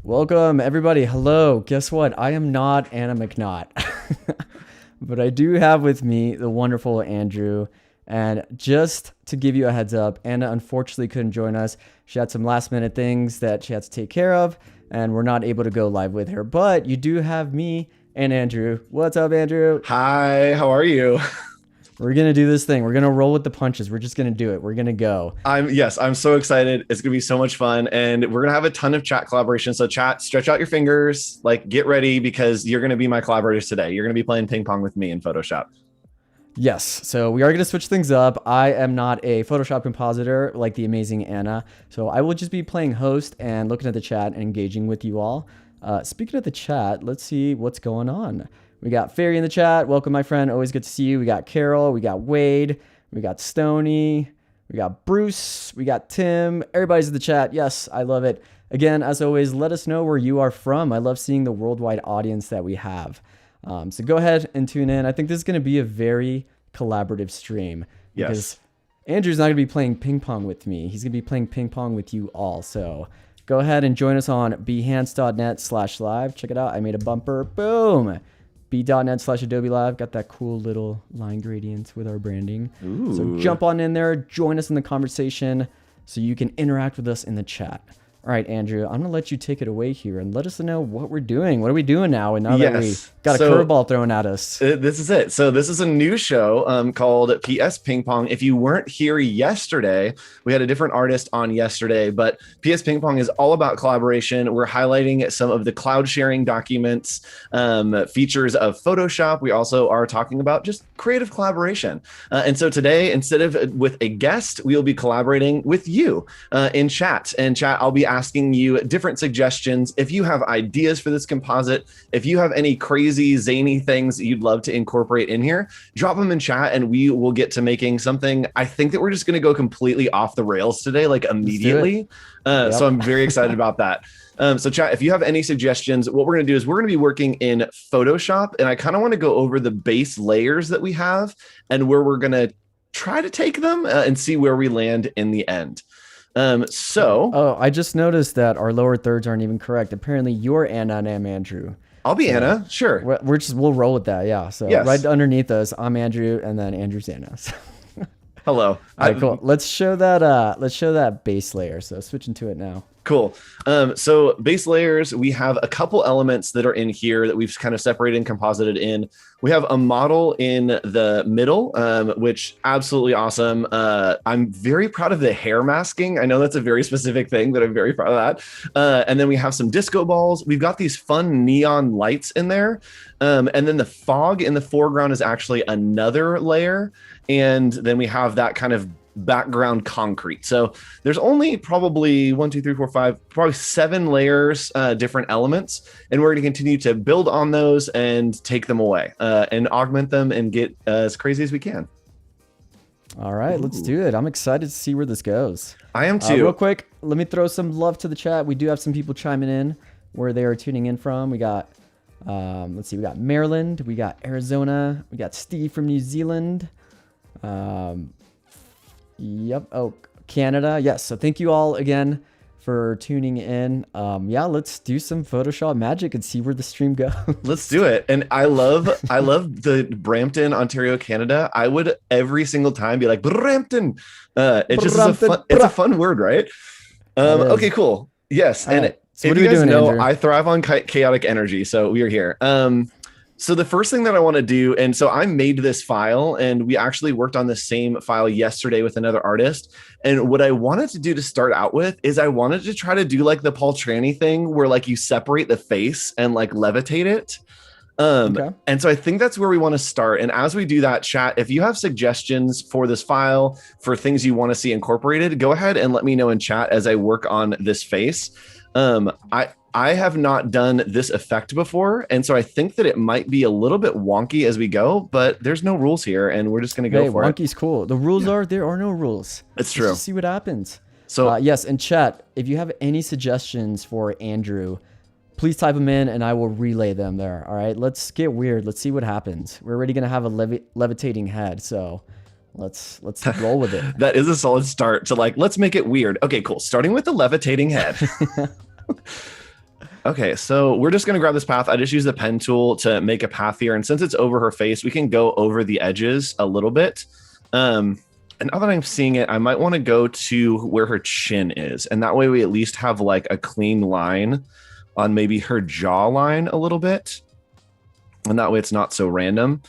Welcome, everybody. Hello. Guess what? I am not Anna McNaught, but I do have with me the wonderful Andrew. And just to give you a heads up, Anna unfortunately couldn't join us. She had some last minute things that she had to take care of, and we're not able to go live with her. But you do have me and Andrew. What's up, Andrew? Hi, how are you? We're going to do this thing. We're going to roll with the punches. We're just going to do it. We're going to go. I'm so excited. It's going to be so much fun. And we're going to have a ton of chat collaboration. So chat, stretch out your fingers, like get ready because you're going to be my collaborators today. You're going to be playing ping pong with me in Photoshop. Yes. So we are going to switch things up. I am not a Photoshop compositor like the amazing Anna. So I will just be playing host and looking at the chat and engaging with you all. Speaking of the chat, let's see what's going on. We got Fairy in the chat. Welcome, my friend. Always good to see you. We got Carol. We got Wade. We got Stony. We got Bruce. We got Tim. Everybody's in the chat. Yes, I love it. Again, as always, let us know where you are from. I love seeing the worldwide audience that we have. So go ahead and tune in. I think this is going to be a very collaborative stream. Yes. Because Andrew's not going to be playing ping pong with me. He's going to be playing ping pong with you all. So go ahead and join us on behance.net/live. Check it out. I made a bumper. Boom. b.net/Adobe Live. Got that cool little line gradients with our branding. Ooh. So jump on in there, join us in the conversation so you can interact with us in the chat. All right, Andrew, I'm going to let you take it away here and let us know what we're doing. What are we doing now? And now that we got a curveball thrown at us. This is it. So this is a new show called Ps Ping Pong. If you weren't here yesterday, we had a different artist on yesterday, but Ps Ping Pong is all about collaboration. We're highlighting some of the cloud sharing documents, features of Photoshop. We also are talking about just creative collaboration. And so today, instead of with a guest, we'll be collaborating with you in chat. And chat, I'll be asking you different suggestions. If you have ideas for this composite, if you have any crazy zany things that you'd love to incorporate in here, drop them in chat and we will get to making something. I think that we're just going to go completely off the rails today, like immediately. So I'm very excited about that. So chat, if you have any suggestions, what we're going to do is we're going to be working in Photoshop, and I kind of want to go over the base layers that we have and where we're going to try to take them and see where we land in the end. I just noticed that our lower thirds aren't even correct. Apparently you're Anna and I'm Andrew. I'll be Anna, sure. We'll roll with that, yeah. So yes. Right underneath us, I'm Andrew, and then Andrew's Anna. Hello. All right, cool. Let's show that base layer. So switching to it now. Cool. So base layers, we have a couple elements that are in here that we've kind of separated and composited in. We have a model in the middle, which absolutely awesome. I'm very proud of the hair masking. I know that's a very specific thing, but I'm very proud of that. And then we have some disco balls. We've got these fun neon lights in there. And then the fog in the foreground is actually another layer. And then we have that kind of background concrete. So there's only probably 7 layers, different elements, and we're going to continue to build on those and take them away and augment them and get as crazy as we can. All right, let's do it. I'm excited to see where this goes. I am too. Real quick, let me throw some love to the chat. We do have some people chiming in where they are tuning in from. We got, let's see, we got Maryland, we got Arizona, we got Steve from New Zealand. Yep. Oh, Canada. Yes. So thank you all again for tuning in. Yeah, let's do some Photoshop magic and see where the stream goes. Let's do it. And I love the Brampton, Ontario, Canada. I would every single time be like Brampton. It just is it's a fun word, right? Okay, cool. Yes. And so if you guys know, I thrive on chaotic energy. So we are here. So the first thing that I want to do, and so I made this file and we actually worked on the same file yesterday with another artist. And what I wanted to do to start out with is I wanted to try to do like the Paul Tranny thing where like you separate the face and like levitate it. Okay. And so I think that's where we want to start. And as we do that, chat, if you have suggestions for this file, for things you want to see incorporated, go ahead and let me know in chat as I work on this face. I have not done this effect before, and so I think that it might be a little bit wonky as we go, but there's no rules here, and we're just going to go for it. Wonky's cool. The rules are, there are no rules. It's true. Let's just see what happens. So yes, in chat, if you have any suggestions for Andrew, please type them in and I will relay them there. All right, let's get weird. Let's see what happens. We're already going to have a levitating head, so let's roll with it. That is a solid start to let's make it weird. Okay, cool. Starting with the levitating head. Okay, so we're just going to grab this path. I just use the pen tool to make a path here. And since it's over her face, we can go over the edges a little bit. And now that I'm seeing it, I might want to go to where her chin is. And that way we at least have a clean line on maybe her jawline a little bit. And that way it's not so random.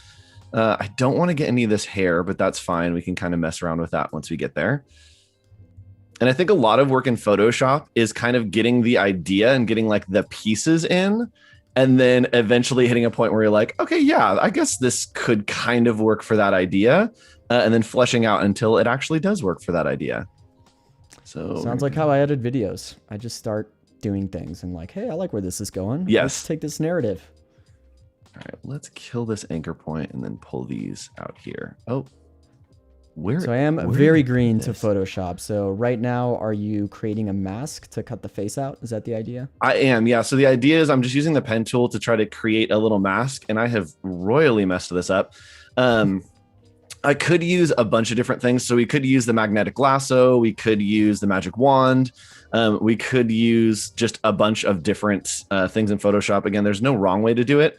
I don't want to get any of this hair, but that's fine. We can kind of mess around with that once we get there. And I think a lot of work in Photoshop is kind of getting the idea and getting the pieces in, and then eventually hitting a point where you're like, okay, yeah, I guess this could kind of work for that idea, and then fleshing out until it actually does work for that idea. So sounds like how I edit videos. I just start doing things and hey, I like where this is going. Yes. Let's take this narrative. All right, let's kill this anchor point and then pull these out here. Oh. So I am very green to Photoshop. So right now, are you creating a mask to cut the face out? Is that the idea? I am, yeah. So the idea is I'm just using the pen tool to try to create a little mask, and I have royally messed this up. I could use a bunch of different things. So we could use the magnetic lasso. We could use the magic wand. We could use just a bunch of different things in Photoshop. Again, there's no wrong way to do it.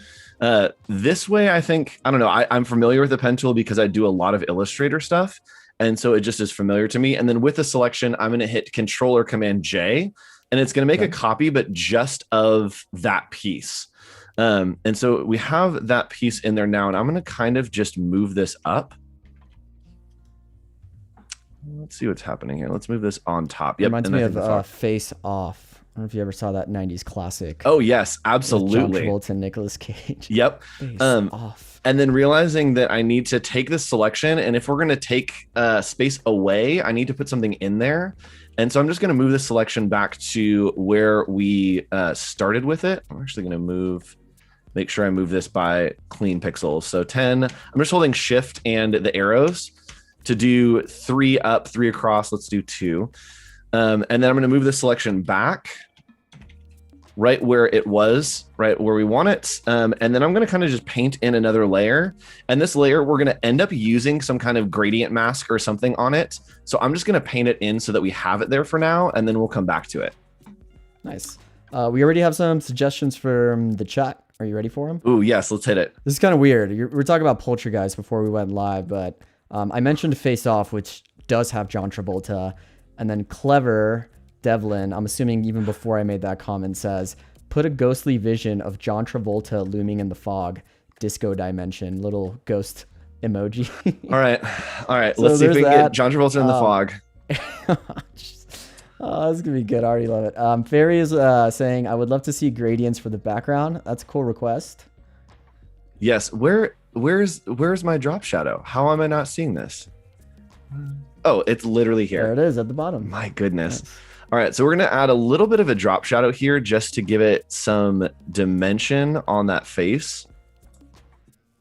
This way, I think, I don't know, I'm familiar with the pen tool because I do a lot of Illustrator stuff. And so it just is familiar to me. And then with the selection, I'm going to hit Control or Command J, and it's going to make a copy, but just of that piece. And so we have that piece in there now, and I'm going to kind of just move this up. Let's see what's happening here. Let's move this on top. Yep. Reminds me of Face Off. I don't know if you ever saw that 90s classic. Oh, yes, absolutely. John Travolta and Nicolas Cage. Yep. Face Off. And then realizing that I need to take this selection, and if we're going to take space away, I need to put something in there. And so I'm just going to move this selection back to where we started with it. I'm actually going to make sure I move this by clean pixels. So 10, I'm just holding Shift and the arrows to do 3 up, 3 across. Let's do 2. And then I'm going to move the selection back right where it was, right where we want it. And then I'm going to kind of just paint in another layer. And this layer, we're going to end up using some kind of gradient mask or something on it. So I'm just going to paint it in so that we have it there for now, and then we'll come back to it. Nice. We already have some suggestions from the chat. Are you ready for them? Ooh, yes, let's hit it. This is kind of weird. We're talking about Poltergeist before we went live, but I mentioned Face Off, which does have John Travolta. And then Clever Devlin, I'm assuming even before I made that comment, says, put a ghostly vision of John Travolta looming in the fog, disco dimension, little ghost emoji. All right. So let's see if we can that. get John Travolta in the fog. Oh, this is going to be good. I already love it. Fairy is saying, I would love to see gradients for the background. That's a cool request. Yes. Where's my drop shadow? How am I not seeing this? Oh, it's literally here. There it is at the bottom. My goodness. Nice. All right, so we're going to add a little bit of a drop shadow here just to give it some dimension on that face.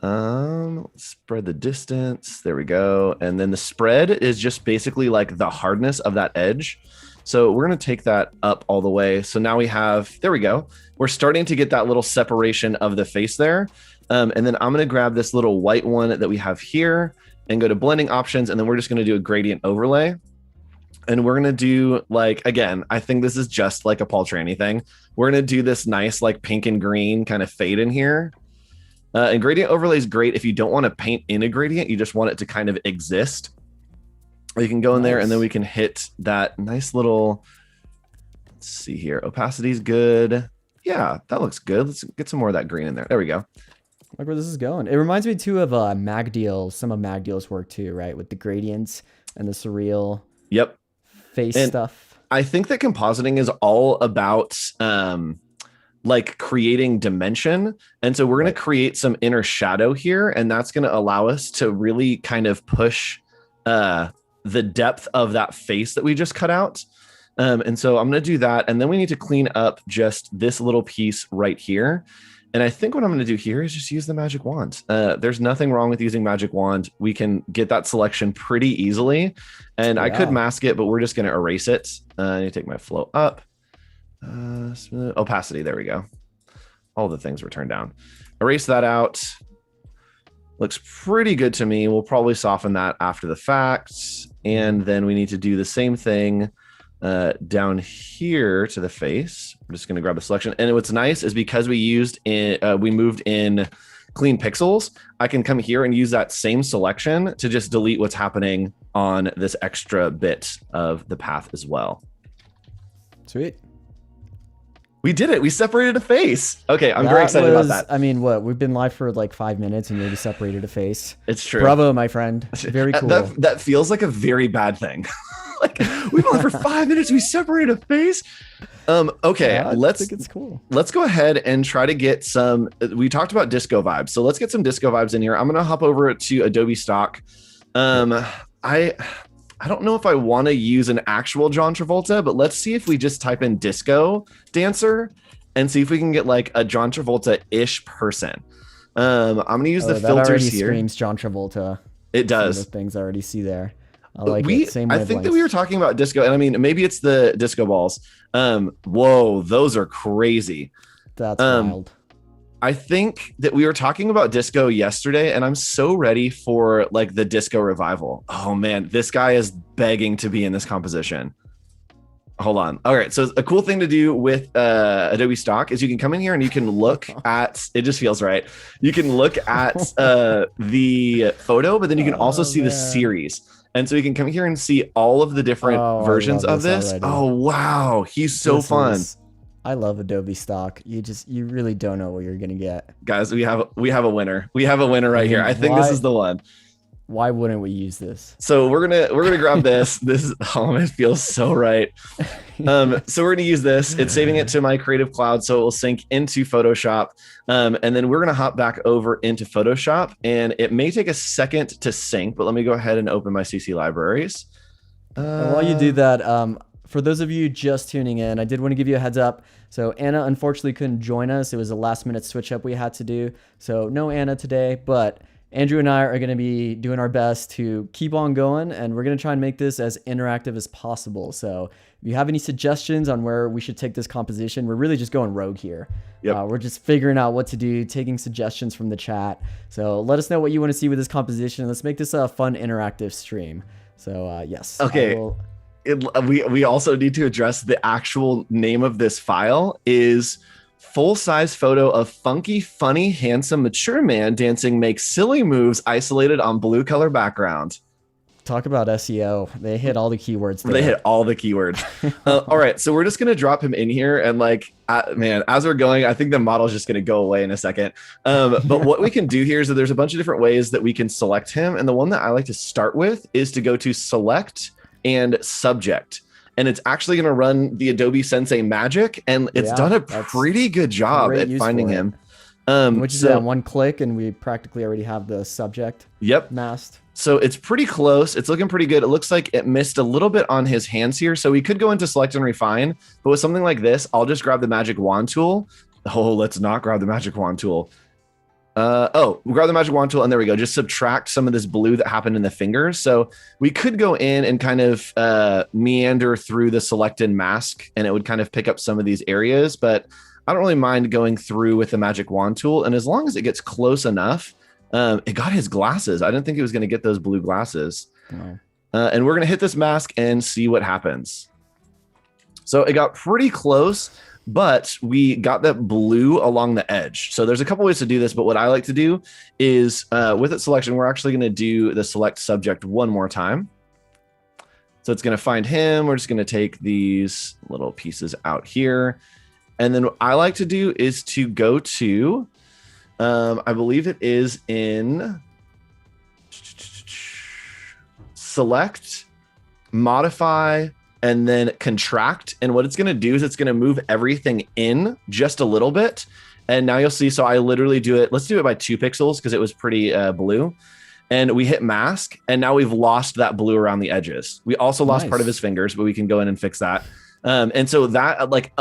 Spread the distance. There we go. And then the spread is just basically the hardness of that edge. So we're going to take that up all the way. So now we have, there we go. We're starting to get that little separation of the face there. And then I'm going to grab this little white one that we have here and go to blending options. And then we're just going to do a gradient overlay. And we're going to do again, I think this is just like a Paul Trani thing. We're going to do this nice, pink and green kind of fade in here. And gradient overlay is great if you don't want to paint in a gradient. You just want it to kind of exist. You can go in there and then we can hit that nice little, let's see here. Opacity is good. Yeah, that looks good. Let's get some more of that green in there. There we go. Look where this is going. It reminds me too of Magdeal, some of Magdeal's work too, right? With the gradients and the surreal face stuff. I think that compositing is all about like creating dimension. And so we're going to create some inner shadow here. And that's going to allow us to really kind of push the depth of that face that we just cut out. And so I'm going to do that. And then we need to clean up just this little piece right here. And I think what I'm going to do here is just use the magic wand. There's nothing wrong with using magic wand. We can get that selection pretty easily. And I could mask it, but we're just going to erase it. I need to take my flow up. Opacity, there we go. All the things were turned down. Erase that out. Looks pretty good to me. We'll probably soften that after the fact. And then we need to do the same thing down here to the face. I'm just going to grab the selection. And what's nice is because we moved in clean pixels, I can come here and use that same selection to just delete what's happening on this extra bit of the path as well. Sweet. We did it. We separated a face. Okay, I'm very excited about that. I mean, what? We've been live for like 5 minutes and you already separated a face. It's true. Bravo, my friend. Very cool. That feels like a very bad thing. Like, we've been live for 5 minutes. We separated a face. Okay, I think it's cool. Let's go ahead and try to get some. We talked about disco vibes, so let's get some disco vibes in here. I'm gonna hop over to Adobe Stock. I don't know if I want to use an actual John Travolta, but let's see if we just type in disco dancer and see if we can get like a John Travolta-ish person. I'm going to use the filters here. Screams John Travolta. It does. Some of the things I already see there. I like it. Same I think that we were talking about disco, and I mean, maybe it's the disco balls. Whoa, those are crazy. That's wild. I think that we were talking about disco yesterday, and I'm so ready for like the disco revival. Oh man, this guy is begging to be in this composition. Hold on. All right. So a cool thing to do with Adobe Stock is you can come in here and you can look at, it just feels right. You can look at the photo, but then you can also see the series. And so you can come here and see all of the different versions of this. Already. Oh, wow. He's so fun. I love Adobe Stock. You really don't know what you're gonna get. Guys, we have a winner. We have a winner right here. I think this is the one. Why wouldn't we use this? So we're gonna grab this. It feels so right. So we're gonna use this. It's saving it to my Creative Cloud, so it will sync into Photoshop. And then we're gonna hop back over into Photoshop, and it may take a second to sync, but let me go ahead and open my CC libraries. And while you do that, for those of you just tuning in, I did want to give you a heads up. So Anna unfortunately couldn't join us. It was a last minute switch up we had to do. So no Anna today, but Andrew and I are going to be doing our best to keep on going, and we're going to try and make this as interactive as possible. So if you have any suggestions on where we should take this composition, we're really just going rogue here. Yep. We're just figuring out what to do, taking suggestions from the chat. So let us know what you want to see with this composition. Let's make this a fun interactive stream. So yes. Okay. We also need to address the actual name of this file is full-size photo of funky, funny, handsome, mature man dancing makes silly moves isolated on blue color background. Talk about SEO. They hit all the keywords there. They hit all the keywords. All right, so we're just going to drop him in here. And like, man, as we're going, I think the model is just going to go away in a second. But what we can do here is that there's a bunch of different ways that we can select him. And the one that I like to start with is to go to select and subject. And it's actually going to run the Adobe Sensei magic. And it's done a pretty good job at finding him. Which is that one click, and we practically already have the subject masked. So it's pretty close. It's looking pretty good. It looks like it missed a little bit on his hands here. So we could go into select and refine. But with something like this, I'll just grab the magic wand tool. Oh, let's not grab the magic wand tool. We'll grab the magic wand tool, and there we go. Just subtract some of this blue that happened in the fingers. So we could go in and kind of meander through the selected mask, and it would kind of pick up some of these areas. But I don't really mind going through with the magic wand tool. And as long as it gets close enough, it got his glasses. I didn't think it was going to get those blue glasses. No. And we're going to hit this mask and see what happens. So it got pretty close, but we got that blue along the edge. So there's a couple ways to do this, but what I like to do is with its selection, we're actually going to do the select subject one more time. So it's going to find him. We're just going to take these little pieces out here. And then what I like to do is to go to, I believe it is in select, modify, and then contract. And what it's going to do is it's going to move everything in just a little bit. And now you'll see, so I literally do it. Let's do it by 2 pixels because it was pretty blue. And we hit mask, and now we've lost that blue around the edges. We also lost part of his fingers, but we can go in and fix that. And so that like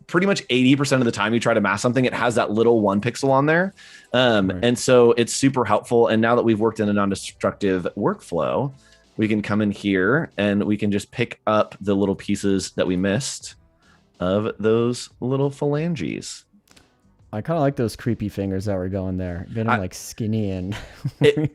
pretty much 80% of the time you try to mask something, it has that little 1 pixel on there. And so it's super helpful. And now that we've worked in a non-destructive workflow, we can come in here and we can just pick up the little pieces that we missed of those little phalanges. I kind of like those creepy fingers that were going there. Getting like skinny and...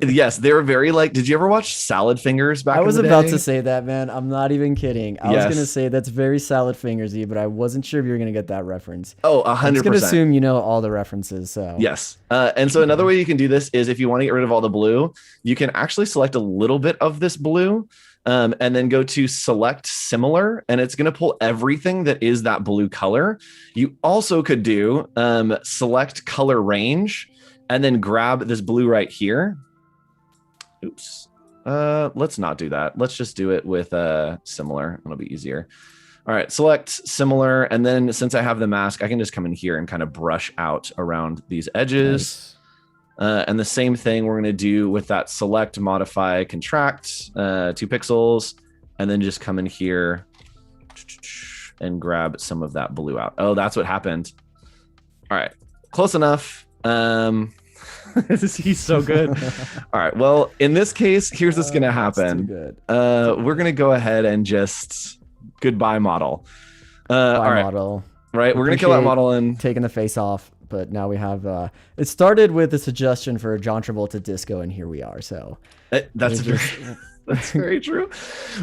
yes, they were very like... Did you ever watch Salad Fingers back in the day? I was about to say that, man. I'm not even kidding. I was going to say that's very Salad Fingersy, but I wasn't sure if you were going to get that reference. Oh, 100%. I'm just going to assume you know all the references. So yes. And so another way you can do this is if you want to get rid of all the blue, you can actually select a little bit of this blue and then go to select similar, and it's going to pull everything that is that blue color. You also could do select color range and then grab this blue right here. Oops. Let's not do that. Let's just do it with similar. It'll be easier. All right, select similar. And then since I have the mask, I can just come in here and kind of brush out around these edges. Nice. And the same thing we're going to do with that select, modify, contract, 2 pixels, and then just come in here and grab some of that blue out. Oh, that's what happened. All right, close enough. He's so good. All right, well, in this case, here's what's going to happen. We're going to go ahead and just goodbye model. All right, model. Right, we're going to kill that model and taking the face off. But now we have, it started with a suggestion for John Travolta disco, and here we are. So that's very true.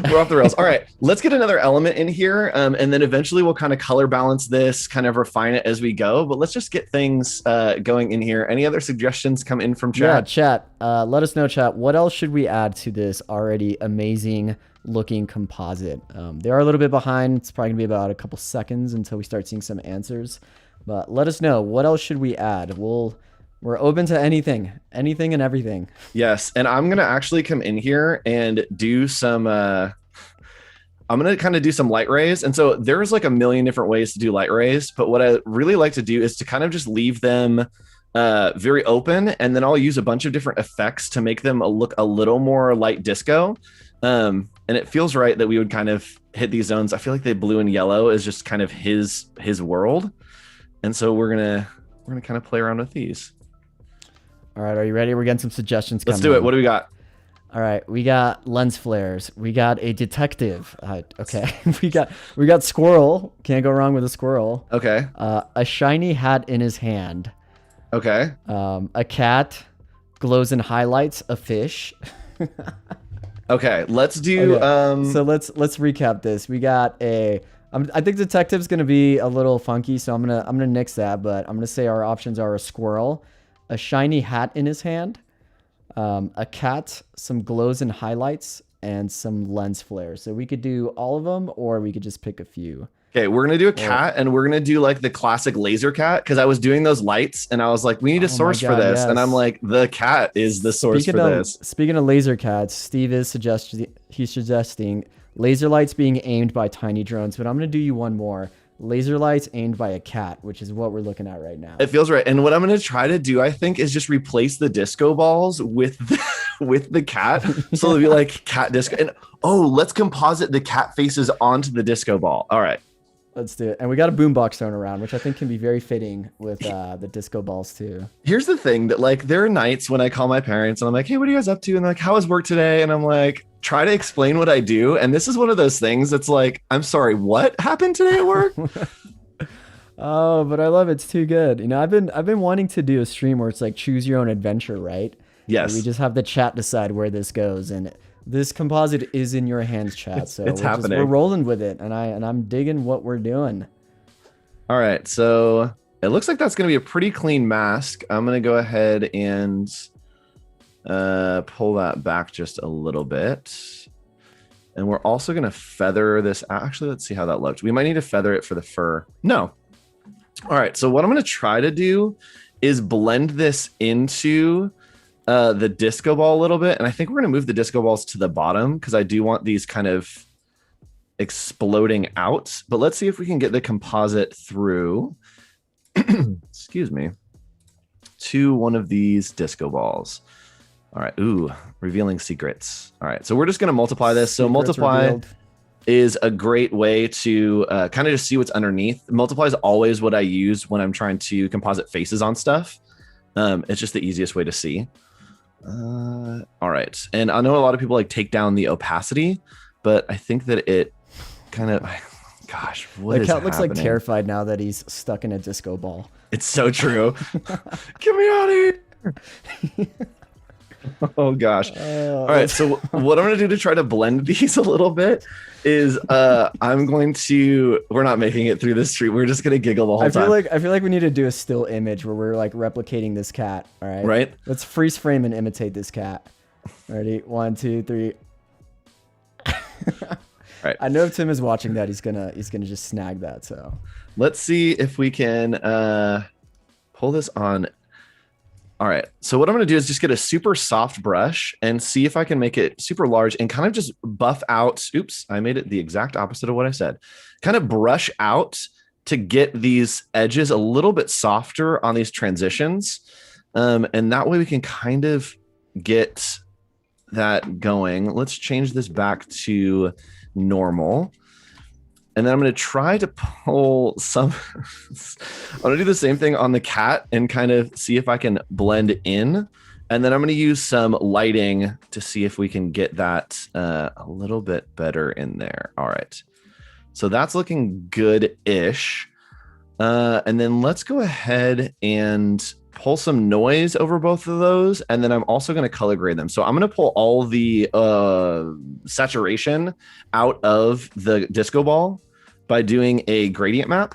We're off the rails. All right, let's get another element in here. And then eventually we'll kind of color balance this, kind of refine it as we go. But let's just get things going in here. Any other suggestions come in from chat? Yeah, chat. Let us know, chat. What else should we add to this already amazing looking composite? They are a little bit behind. It's probably gonna be about a couple seconds until we start seeing some answers. But let us know, what else should we add? We're open to anything and everything. Yes, and I'm gonna actually come in here and do some. I'm gonna kind of do some light rays, and so there's like a million different ways to do light rays. But what I really like to do is to kind of just leave them very open, and then I'll use a bunch of different effects to make them look a little more light disco. And it feels right that we would kind of hit these zones. I feel like the blue and yellow is just kind of his world. And so we're gonna kind of play around with these. All right, are you ready? We're getting some suggestions coming. Let's do it. What do we got? All right, we got lens flares. We got a detective. Okay, we got squirrel. Can't go wrong with a squirrel. Okay. A shiny hat in his hand. Okay. A cat, glows and highlights. A fish. Okay, let's do. Okay. So let's recap this. We got a. I think detective's gonna be a little funky, so I'm gonna nix that. But I'm gonna say our options are a squirrel, a shiny hat in his hand, a cat, some glows and highlights, and some lens flares. So we could do all of them, or we could just pick a few. Okay, we're gonna do a cat, and we're gonna do like the classic laser cat, because I was doing those lights, and I was like, we need a source for this, and I'm like, the cat is the source for this. Speaking of laser cats, Steve is suggesting laser lights being aimed by tiny drones, but I'm going to do you one more. Laser lights aimed by a cat, which is what we're looking at right now. It feels right. And what I'm going to try to do, I think, is just replace the disco balls with the cat. So it'll be like cat disco. And let's composite the cat faces onto the disco ball. All right. Let's do it. And we got a boombox thrown around, which I think can be very fitting with the disco balls too. Here's the thing that like, there are nights when I call my parents and I'm like, hey, what are you guys up to? And they're like, how was work today? And I'm like, try to explain what I do. And this is one of those things that's like, I'm sorry, what happened today at work? Oh, but I love it. It's too good. You know, I've been wanting to do a stream where it's like choose your own adventure, right? Yes. We just have the chat decide where this goes, and this composite is in your hands, chat. So it's happening. We're rolling with it, and I'm digging what we're doing. All right, so it looks like that's going to be a pretty clean mask. I'm going to go ahead and pull that back just a little bit. And we're also going to feather this. Actually, let's see how that looked. We might need to feather it for the fur. No. All right, so what I'm going to try to do is blend this into the disco ball a little bit. And I think we're going to move the disco balls to the bottom because I do want these kind of exploding out, but let's see if we can get the composite through, excuse me, to one of these disco balls. All right. Ooh, revealing secrets. All right. So we're just going to multiply this. So multiply revealed is a great way to kind of just see what's underneath. Multiply is always what I use when I'm trying to composite faces on stuff. It's just the easiest way to see. All right. And I know a lot of people like take down the opacity, but I think that it kind of, gosh, what is cat looks happening? Like terrified now that he's stuck in a disco ball. It's so true. Get me out of here. Oh gosh. All right. So what I'm going to do to try to blend these a little bit is we're not making it through this street. We're just going to giggle the whole time. I feel like we need to do a still image where we're like replicating this cat. All right. Right. Let's freeze frame and imitate this cat. Ready? 1, 2, 3. Right. I know if Tim is watching that, he's gonna just snag that. So let's see if we can pull this on. All right. So what I'm going to do is just get a super soft brush and see if I can make it super large and kind of just buff out. Oops, I made it the exact opposite of what I said. Kind of brush out to get these edges a little bit softer on these transitions. And that way we can kind of get that going. Let's change this back to normal. And then I'm going to try to pull some, I'm going to do the same thing on the cat and kind of see if I can blend in. And then I'm going to use some lighting to see if we can get that a little bit better in there. All right. So that's looking good-ish. And then let's go ahead and pull some noise over both of those. And then I'm also going to color grade them. So I'm going to pull all the saturation out of the disco ball by doing a gradient map.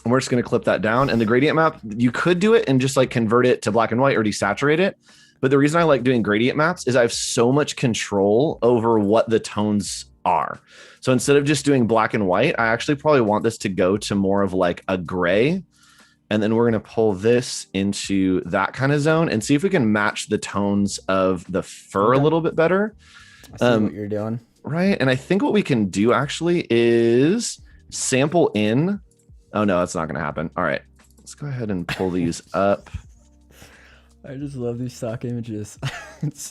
And we're just going to clip that down. And the gradient map, you could do it and just like convert it to black and white or desaturate it. But the reason I like doing gradient maps is I have so much control over what the tones are. So instead of just doing black and white, I actually probably want this to go to more of like a gray. And then we're going to pull this into that kind of zone and see if we can match the tones of the fur a little bit better. I see what you're doing. Right. And I think what we can do actually is sample in. Oh, no, that's not going to happen. All right. Let's go ahead and pull these up. I just love these stock images.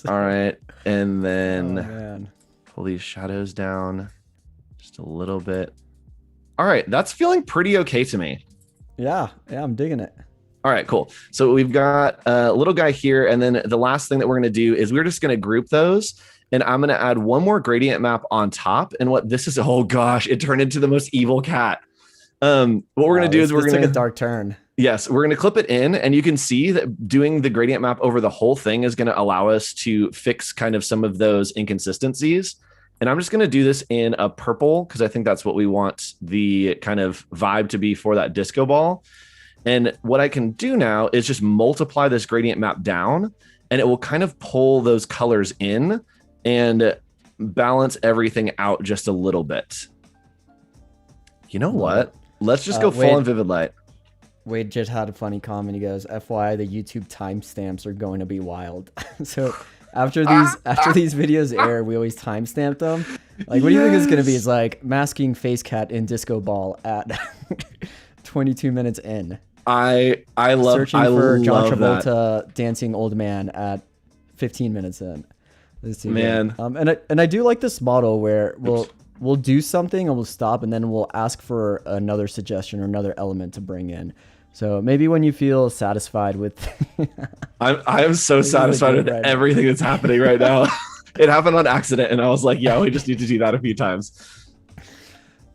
All right. And then pull these shadows down just a little bit. All right. That's feeling pretty okay to me. Yeah, I'm digging it. All right, cool. So we've got a little guy here. And then the last thing that we're going to do is we're just going to group those. And I'm going to add one more gradient map on top. And what this is, oh gosh, it turned into the most evil cat. What we're going to do is we're going to take a dark turn. Yes, we're going to clip it in. And you can see that doing the gradient map over the whole thing is going to allow us to fix kind of some of those inconsistencies. And I'm just going to do this in a purple because I think that's what we want the kind of vibe to be for that disco ball. And what I can do now is just multiply this gradient map down and it will kind of pull those colors in and balance everything out just a little bit. You know what? Let's just go full on vivid light. Wade just had a funny comment. He goes, FYI, the YouTube timestamps are going to be wild. So after these videos air, we always timestamp them. Like, what do you think it's going to be? It's like masking face cat in disco ball at 22 minutes in. I love searching for John Travolta dancing old man at 15 minutes in. Man, and I do like this model where we'll do something and we'll stop and then we'll ask for another suggestion or another element to bring in. So maybe when you feel satisfied with, I am so satisfied with everything that's happening right now. It happened on accident, and I was like, yeah, we just need to do that a few times.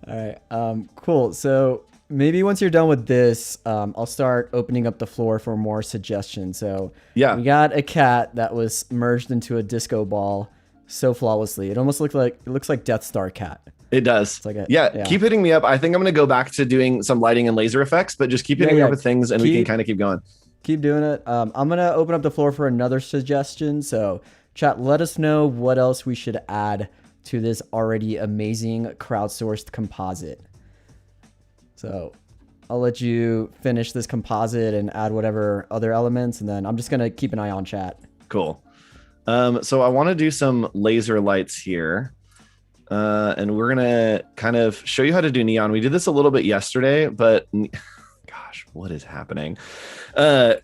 All right, cool. So maybe once you're done with this, I'll start opening up the floor for more suggestions. So yeah, we got a cat that was merged into a disco ball so flawlessly. It almost looks like Death Star cat. It does. It's like yeah, keep hitting me up. I think I'm going to go back to doing some lighting and laser effects, but just keep hitting me up with things and we can kind of keep going. Keep doing it. I'm going to open up the floor for another suggestion. So chat, let us know what else we should add to this already amazing crowdsourced composite. So I'll let you finish this composite and add whatever other elements. And then I'm just going to keep an eye on chat. Cool. So I want to do some laser lights here. And we're gonna kind of show you how to do neon. We did this a little bit yesterday, but gosh, what is happening?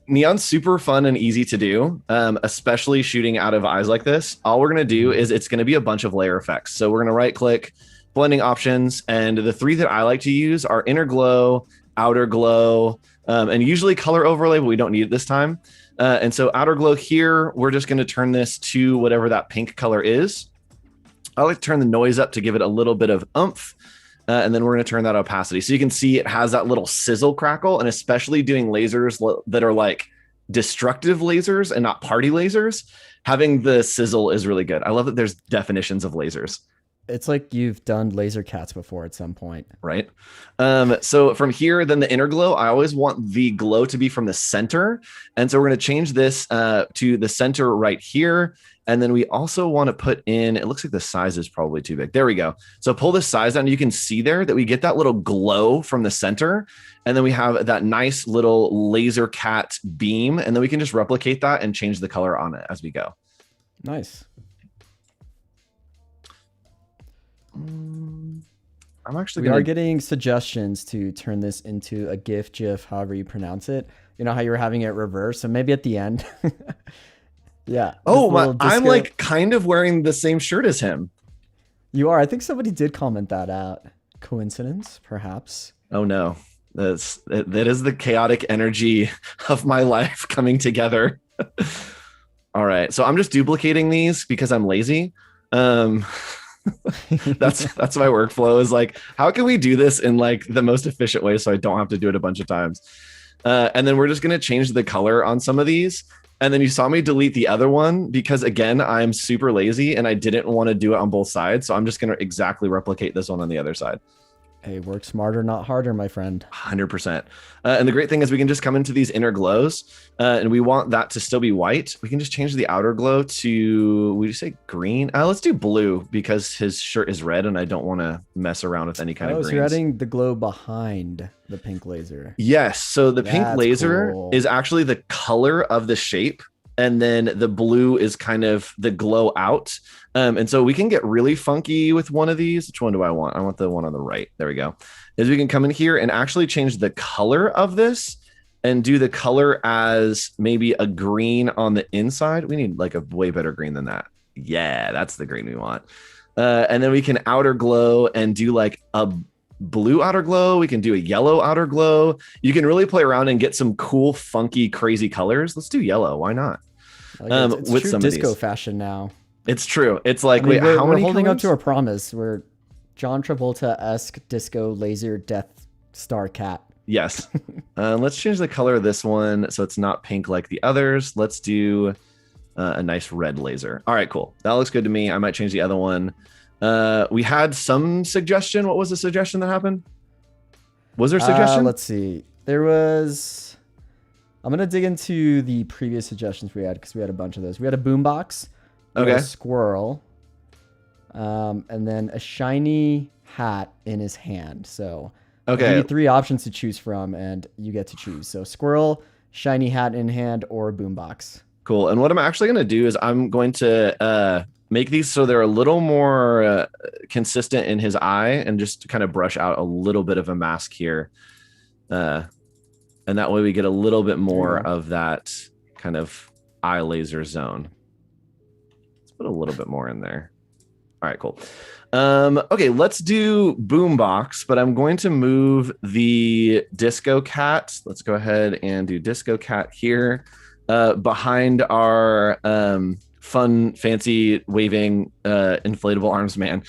Neon's super fun and easy to do, especially shooting out of eyes like this. All we're gonna do is it's gonna be a bunch of layer effects. So we're gonna right click, blending options, and the three that I like to use are inner glow, outer glow, and usually color overlay, but we don't need it this time. And so outer glow here, we're just gonna turn this to whatever that pink color is. I like to turn the noise up to give it a little bit of oomph. And then we're going to turn that opacity. So you can see it has that little sizzle crackle, and especially doing lasers that are like destructive lasers and not party lasers, having the sizzle is really good. I love that there's definitions of lasers. It's like you've done laser cats before at some point. Right. So from here, then the inner glow, I always want the glow to be from the center. And so we're going to change this to the center right here. And then we also want to put in, it looks like the size is probably too big. There we go. So pull the size down. You can see there that we get that little glow from the center. And then we have that nice little laser cat beam. And then we can just replicate that and change the color on it as we go. Nice. I'm actually we are getting suggestions to turn this into a GIF, however you pronounce it. You know how you were having it reverse, so maybe at the end. Yeah. Oh, I'm like kind of wearing the same shirt as him. You are. I think somebody did comment that out. Coincidence, perhaps. Oh no, that is the chaotic energy of my life coming together. All right, so I'm just duplicating these because I'm lazy. That's my workflow, is like, how can we do this in like the most efficient way so I don't have to do it a bunch of times? And then we're just going to change the color on some of these. And then you saw me delete the other one because, again, I'm super lazy and I didn't want to do it on both sides. So I'm just going to exactly replicate this one on the other side. Hey, work smarter, not harder, my friend. 100%. And the great thing is we can just come into these inner glows and we want that to still be white. We can just change the outer glow to, we just say green? Let's do blue because his shirt is red and I don't want to mess around with any kind of greens. So you're adding the glow behind the pink laser. Yes. So the pink laser is actually the color of the shape. And then the blue is kind of the glow out. And so we can get really funky with one of these. Which one do I want? I want the one on the right. There we go. Is we can come in here and actually change the color of this and do the color as maybe a green on the inside. We need like a way better green than that. Yeah, that's the green we want. And then we can outer glow and do like a blue outer glow. We can do a yellow outer glow. You can really play around and get some cool, funky, crazy colors. Let's do yellow. Why not? It's with true some disco fashion now. It's true. It's like, wait, we're how many holding colors? up to our promise. We're John Travolta-esque disco laser Death Star cat. Yes. Let's change the color of this one so it's not pink like the others. Let's do a nice red laser. All right, cool. That looks good to me. I might change the other one. We had some suggestion. What was the suggestion that happened? Was there a suggestion? Let's see. There was... I'm going to dig into the previous suggestions we had because we had a bunch of those. We had a boombox, a squirrel, and then a shiny hat in his hand. So I'll give you 3 options to choose from, and you get to choose. So squirrel, shiny hat in hand, or boombox. Cool. And what I'm actually going to do is I'm going to make these so they're a little more consistent in his eye and just kind of brush out a little bit of a mask here. And that way we get a little bit more of that kind of eye laser zone. Let's put a little bit more in there. All right, cool. Okay, let's do boombox, but I'm going to move the disco cat. Let's go ahead and do disco cat here behind our fun, fancy, waving, inflatable arms man.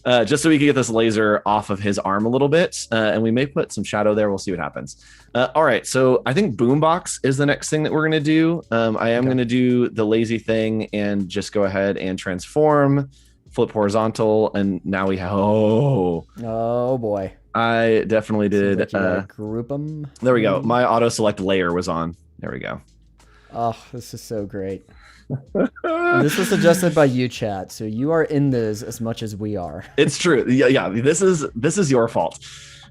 Just so we can get this laser off of his arm a little bit. And we may put some shadow there. We'll see what happens. All right. So I think boombox is the next thing that we're going to do. I am going to do the lazy thing and just go ahead and transform, flip horizontal. And now we have, oh boy. I definitely did. Like group them. There we go. My auto select layer was on. There we go. Oh, this is so great. This was suggested by you, chat, so you are in this as much as we are. It's true. Yeah. This is your fault.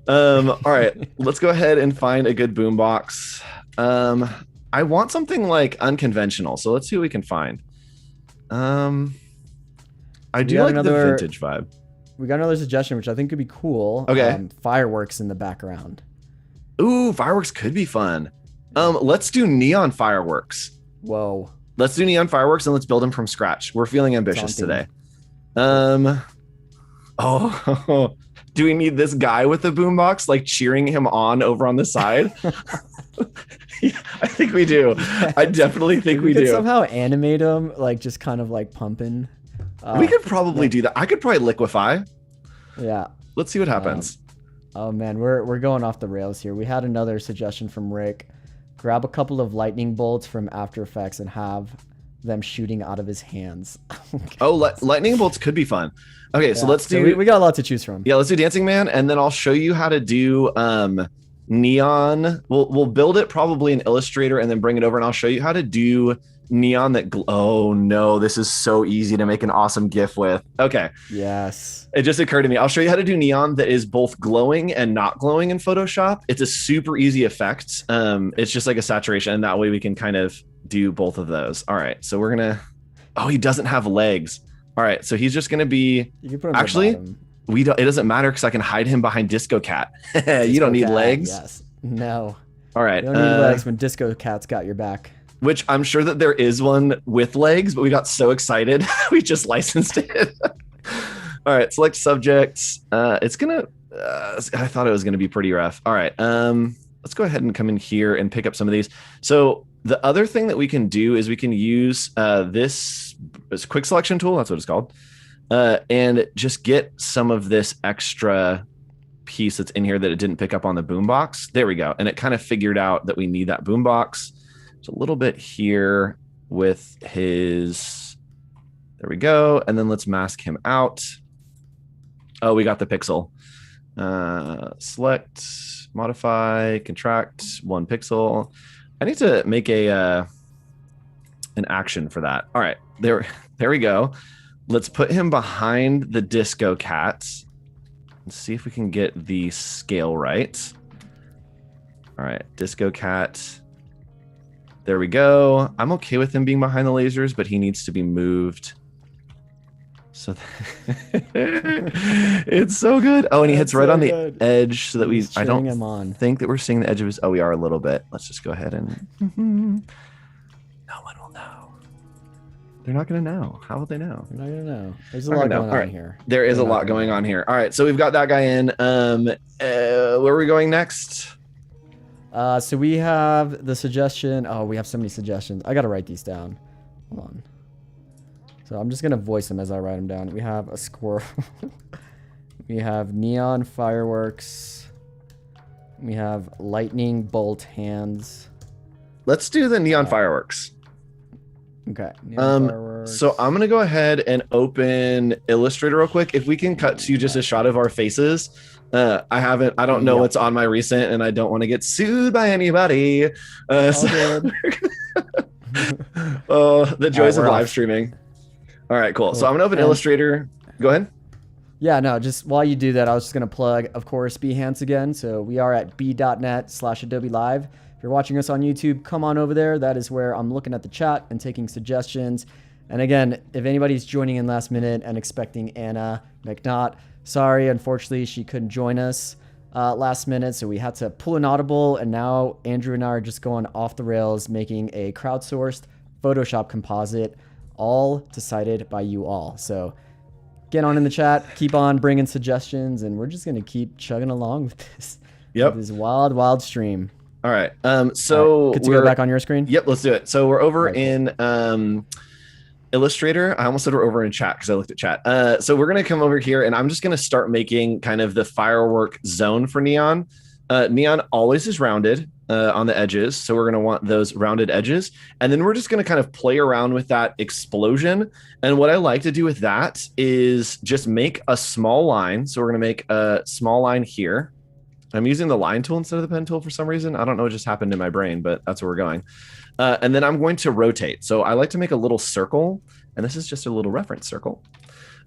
All right, let's go ahead and find a good boombox. I want something like unconventional, so let's see what we can find. I do like the vintage vibe. we got another suggestion, which I think could be cool. Okay. Fireworks in the background. Ooh, fireworks could be fun. Let's do neon fireworks. Whoa. Let's do neon fireworks and let's build them from scratch. We're feeling ambitious today. Oh, do we need this guy with the boombox like cheering him on over on the side? Yeah, I think we do. I definitely think we do. Somehow animate him, like just kind of like pumping. We could probably do that. I could probably liquefy. Yeah. Let's see what happens. Oh man, we're going off the rails here. We had another suggestion from Rick. Grab a couple of lightning bolts from After Effects and have them shooting out of his hands. Lightning bolts could be fun. Okay, so let's do. So we got a lot to choose from. Yeah, let's do Dancing Man, and then I'll show you how to do neon. We'll build it probably in Illustrator and then bring it over, and I'll show you how to do neon that. Oh no, this is so easy to make an awesome GIF with. Okay. Yes. It just occurred to me. I'll show you how to do neon that is both glowing and not glowing in Photoshop. It's a super easy effect. It's just like a saturation, and that way we can kind of do both of those. All right, so we're gonna. Oh, he doesn't have legs. All right, so he's just gonna be. You can put him actually. We It doesn't matter because I can hide him behind Disco Cat. You don't need legs. Yes. No. All right. You don't need legs when Disco Cat's got your back. Which I'm sure that there is one with legs, but we got so excited we just licensed it. All right. Select subjects. It's gonna. I thought it was gonna be pretty rough. All right. Let's go ahead and come in here and pick up some of these. So the other thing that we can do is we can use this quick selection tool. That's what it's called. And just get some of this extra piece that's in here that it didn't pick up on the boombox. There we go. And it kind of figured out that we need that boombox. It's a little bit here with his, there we go. And then let's mask him out. Oh, we got the pixel. Select, modify, contract, 1 pixel. I need to make an action for that. All right, there we go. Let's put him behind the Disco Cat and see if we can get the scale right. All right, Disco Cat. There we go. I'm okay with him being behind the lasers, but he needs to be moved. So it's so good. Oh, and he hits right on the edge so that I don't think that we're seeing the edge of his. Oh, we are a little bit. Let's just go ahead and. No one will know. They're not going to know. How will they know? They're not going to know. There's a lot going on here. There is a lot going on here. All right, so we've got that guy in. Where are we going next? So we have the suggestion. Oh, we have so many suggestions. I got to write these down. Hold on. So I'm just going to voice them as I write them down. We have a squirrel. We have neon fireworks. We have lightning bolt hands. Let's do the neon fireworks. Okay. So I'm going to go ahead and open Illustrator real quick. If we can cut to just a shot of our faces. I don't know what's on my recent and I don't want to get sued by anybody. The joys of live streaming. All right, cool. So I'm going to open Illustrator. Go ahead. Yeah, no, just while you do that, I was just going to plug, of course, Behance again. So we are at b.net/Adobe Live. If you're watching us on YouTube, come on over there. That is where I'm looking at the chat and taking suggestions. And again, if anybody's joining in last minute and expecting Anna McNaught, sorry, unfortunately, she couldn't join us last minute. So we had to pull an audible. And now Andrew and I are just going off the rails, making a crowdsourced Photoshop composite, all decided by you all. So get on in the chat, keep on bringing suggestions, and we're just going to keep chugging along with this. Yep. This wild, wild stream. All right. So good to go back on your screen? Yep, let's do it. So we're over in Illustrator. I almost said we're over in chat because I looked at chat. So we're going to come over here and I'm just going to start making kind of the firework zone for neon. Neon always is rounded on the edges. So we're going to want those rounded edges. And then we're just going to kind of play around with that explosion. And what I like to do with that is just make a small line. So we're going to make a small line here. I'm using the line tool instead of the pen tool for some reason. I don't know what just happened in my brain, but that's where we're going. And then I'm going to rotate. So I like to make a little circle, and this is just a little reference circle.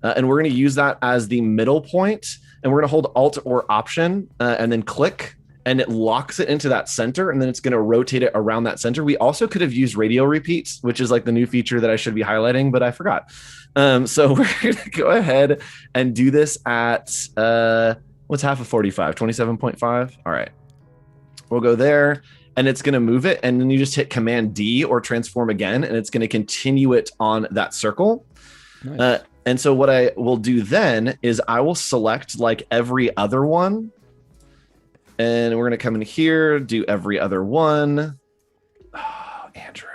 And we're going to use that as the middle point, and we're going to hold Alt or Option and then click. and it locks it into that center, and then it's going to rotate it around that center. We also could have used radial repeats, which is like the new feature that I should be highlighting, but I forgot. So we're going to go ahead and do this at, what's half of 45? 27.5. All right. We'll go there, and it's going to move it. And then you just hit Command D or transform again, and it's going to continue it on that circle. Nice. And so what I will do then is I will select like every other one. And we're going to come in here, do every other one. Oh, Andrew.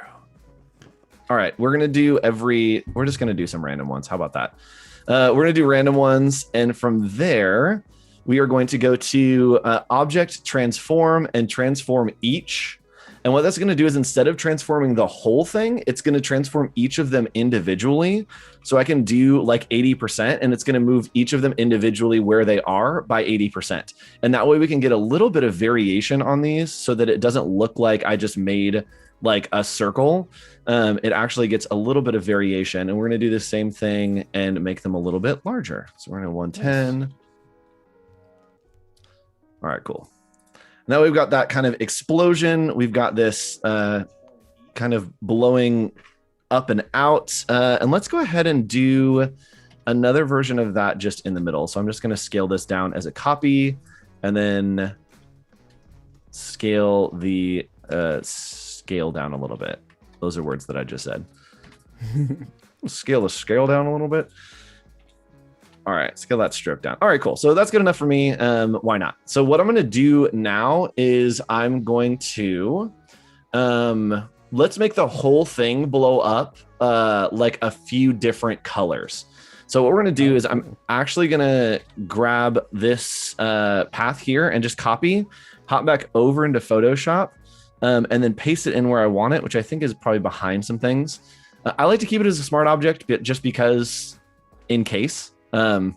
All right, we're just going to do some random ones. How about that? We're going to do random ones. And from there, we are going to go to Object, Transform, and Transform Each. And what that's going to do is instead of transforming the whole thing, it's going to transform each of them individually. So I can do like 80%, and it's going to move each of them individually where they are by 80%. And that way we can get a little bit of variation on these so that it doesn't look like I just made like a circle. It actually gets a little bit of variation, and we're going to do the same thing and make them a little bit larger. So we're going to 110. Nice. All right, cool. Now we've got that kind of explosion. We've got this kind of blowing up and out. And let's go ahead and do another version of that just in the middle. So I'm just going to scale this down as a copy, and then scale the scale down a little bit. Those are words that I just said. Scale the scale down a little bit. All right, scale that strip down. All right, cool. So that's good enough for me. Why not? So what I'm going to do now is I'm going to, let's make the whole thing blow up like a few different colors. So what we're going to do is I'm actually going to grab this path here and just copy, hop back over into Photoshop, and then paste it in where I want it, which I think is probably behind some things. I like to keep it as a smart object, but just because in case. Do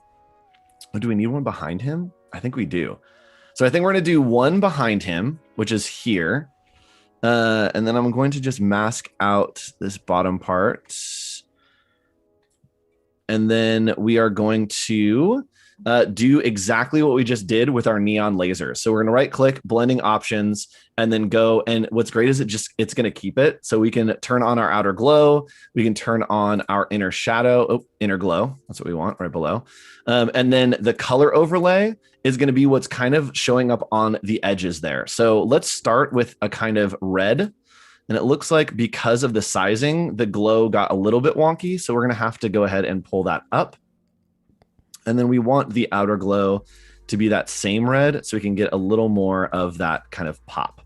we need one behind him? I think we do. So I think we're going to do one behind him, which is here. And then I'm going to just mask out this bottom part. And then we are going to do exactly what we just did with our neon laser. So we're going to right click, blending options, and then go. And what's great is it's going to keep it. So we can turn on our outer glow. We can turn on our inner shadow, inner glow. That's what we want right below. And then the color overlay is going to be what's kind of showing up on the edges there. So let's start with a kind of red. And it looks like because of the sizing, the glow got a little bit wonky. So we're going to have to go ahead and pull that up. And then we want the outer glow to be that same red so we can get a little more of that kind of pop.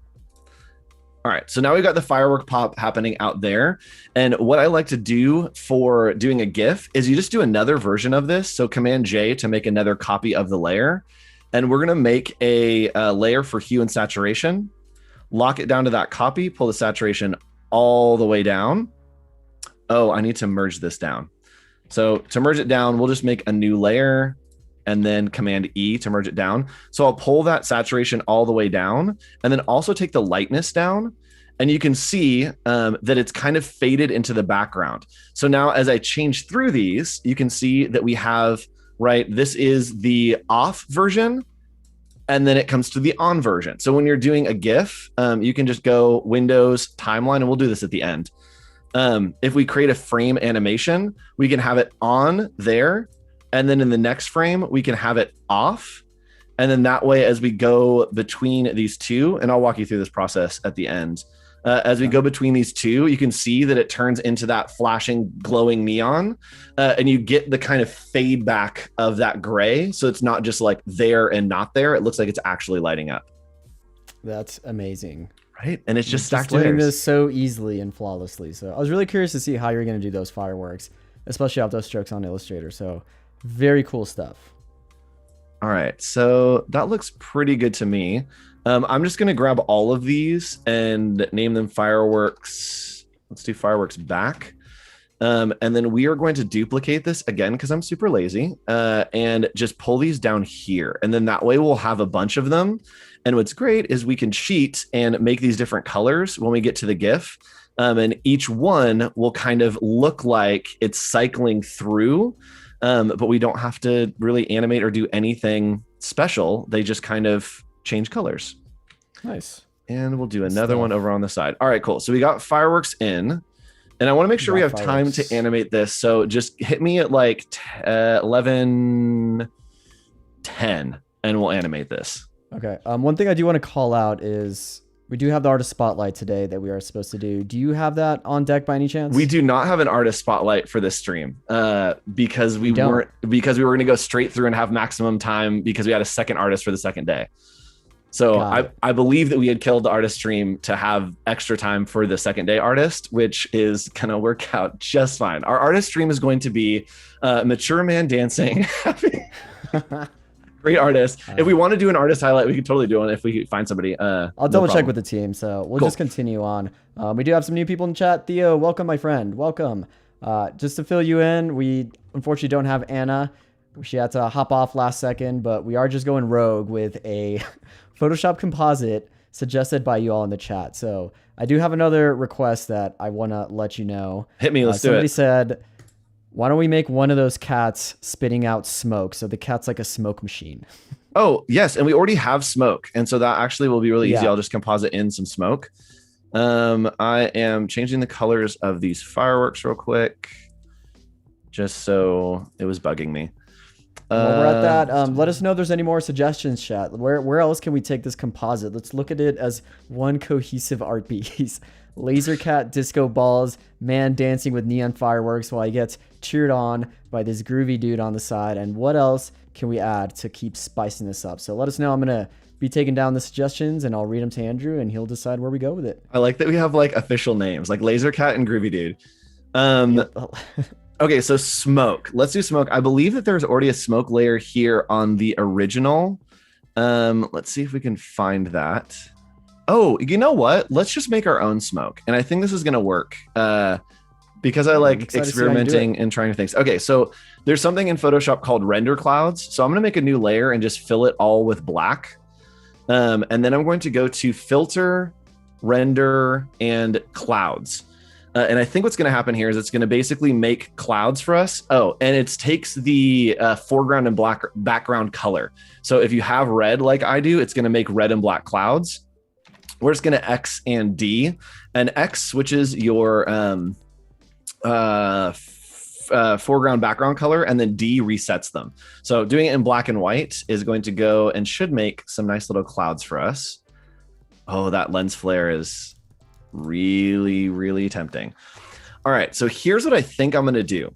All right, so now we've got the firework pop happening out there. And what I like to do for doing a GIF is you just do another version of this. So Command J to make another copy of the layer. And we're gonna make a layer for hue and saturation, lock it down to that copy, pull the saturation all the way down. Oh, I need to merge this down. So to merge it down, we'll just make a new layer and then Command E to merge it down. So I'll pull that saturation all the way down and then also take the lightness down. And you can see that it's kind of faded into the background. So now as I change through these, you can see that we have, right, this is the off version, and then it comes to the on version. So when you're doing a GIF, you can just go Windows, Timeline, and we'll do this at the end. If we create a frame animation, we can have it on there. And then in the next frame, we can have it off. And then that way, as we go between these two, and I'll walk you through this process at the end. As we go between these two, you can see that it turns into that flashing, glowing neon. And you get the kind of fade back of that gray. So it's not just like there and not there. It looks like it's actually lighting up. That's amazing. Right? And it's just stacked doing layers. this so easily and flawlessly. So I was really curious to see how you're going to do those fireworks, especially off those strokes on Illustrator. So very cool stuff. All right, so that looks pretty good to me. I'm just going to grab all of these and name them fireworks. Let's do fireworks back. And then we are going to duplicate this again because I'm super lazy and just pull these down here. And then that way we'll have a bunch of them. And what's great is we can cheat and make these different colors when we get to the GIF. And each one will kind of look like it's cycling through, but we don't have to really animate or do anything special. They just kind of change colors. Nice. And we'll do Good another one stuff. over on the side. All right, cool. So we got fireworks in. And I want to make sure we got have time fireworks. to animate this. So just hit me at like 11:10, and we'll animate this. Okay. One thing I do want to call out is we do have the artist spotlight today that we are supposed to do. Do you have that on deck by any chance? We do not have an artist spotlight for this stream because we were going to go straight through and have maximum time because we had a second artist for the second day. So I believe that we had killed the artist stream to have extra time for the second day artist, which is going to work out just fine. Our artist stream is going to be mature man dancing. Great artist. If we want to do an artist highlight, we could totally do one if we find somebody. I'll double check with the team. So we'll just continue on. We do have some new people in chat. Theo, welcome, my friend. Welcome. Just to fill you in, we unfortunately don't have Anna. She had to hop off last second, but we are just going rogue with a Photoshop composite suggested by you all in the chat. So I do have another request that I want to let you know. Hit me. Let's do it. Somebody said, why don't we make one of those cats spitting out smoke? So the cat's like a smoke machine. Oh, yes. And we already have smoke. And so that actually will be really easy. I'll just composite in some smoke. I am changing the colors of these fireworks real quick, just so it was bugging me. While we're at that, let us know if there's any more suggestions, chat. Where else can we take this composite? Let's look at it as one cohesive art piece. Laser cat disco balls, man dancing with neon fireworks while he gets cheered on by this groovy dude on the side. And what else can we add to keep spicing this up? So let us know. I'm going to be taking down the suggestions and I'll read them to Andrew and he'll decide where we go with it. I like that we have like official names like Laser Cat and Groovy Dude. Okay, so smoke. Let's do smoke. I believe that there's already a smoke layer here on the original. Let's see if we can find that. Oh, you know what? Let's just make our own smoke. And I think this is going to work because I like experimenting and trying things. Okay, so there's something in Photoshop called render clouds. So I'm going to make a new layer and just fill it all with black. And then I'm going to go to filter, render, and clouds. And I think what's going to happen here is it's going to basically make clouds for us. Oh, and it takes the foreground and black background color. So if you have red like I do, it's going to make red and black clouds. We're just going to X and D. And X switches your foreground background color, and then D resets them. So doing it in black and white is going to go and should make some nice little clouds for us. Oh, that lens flare is really, really tempting. All right, so here's what I think I'm going to do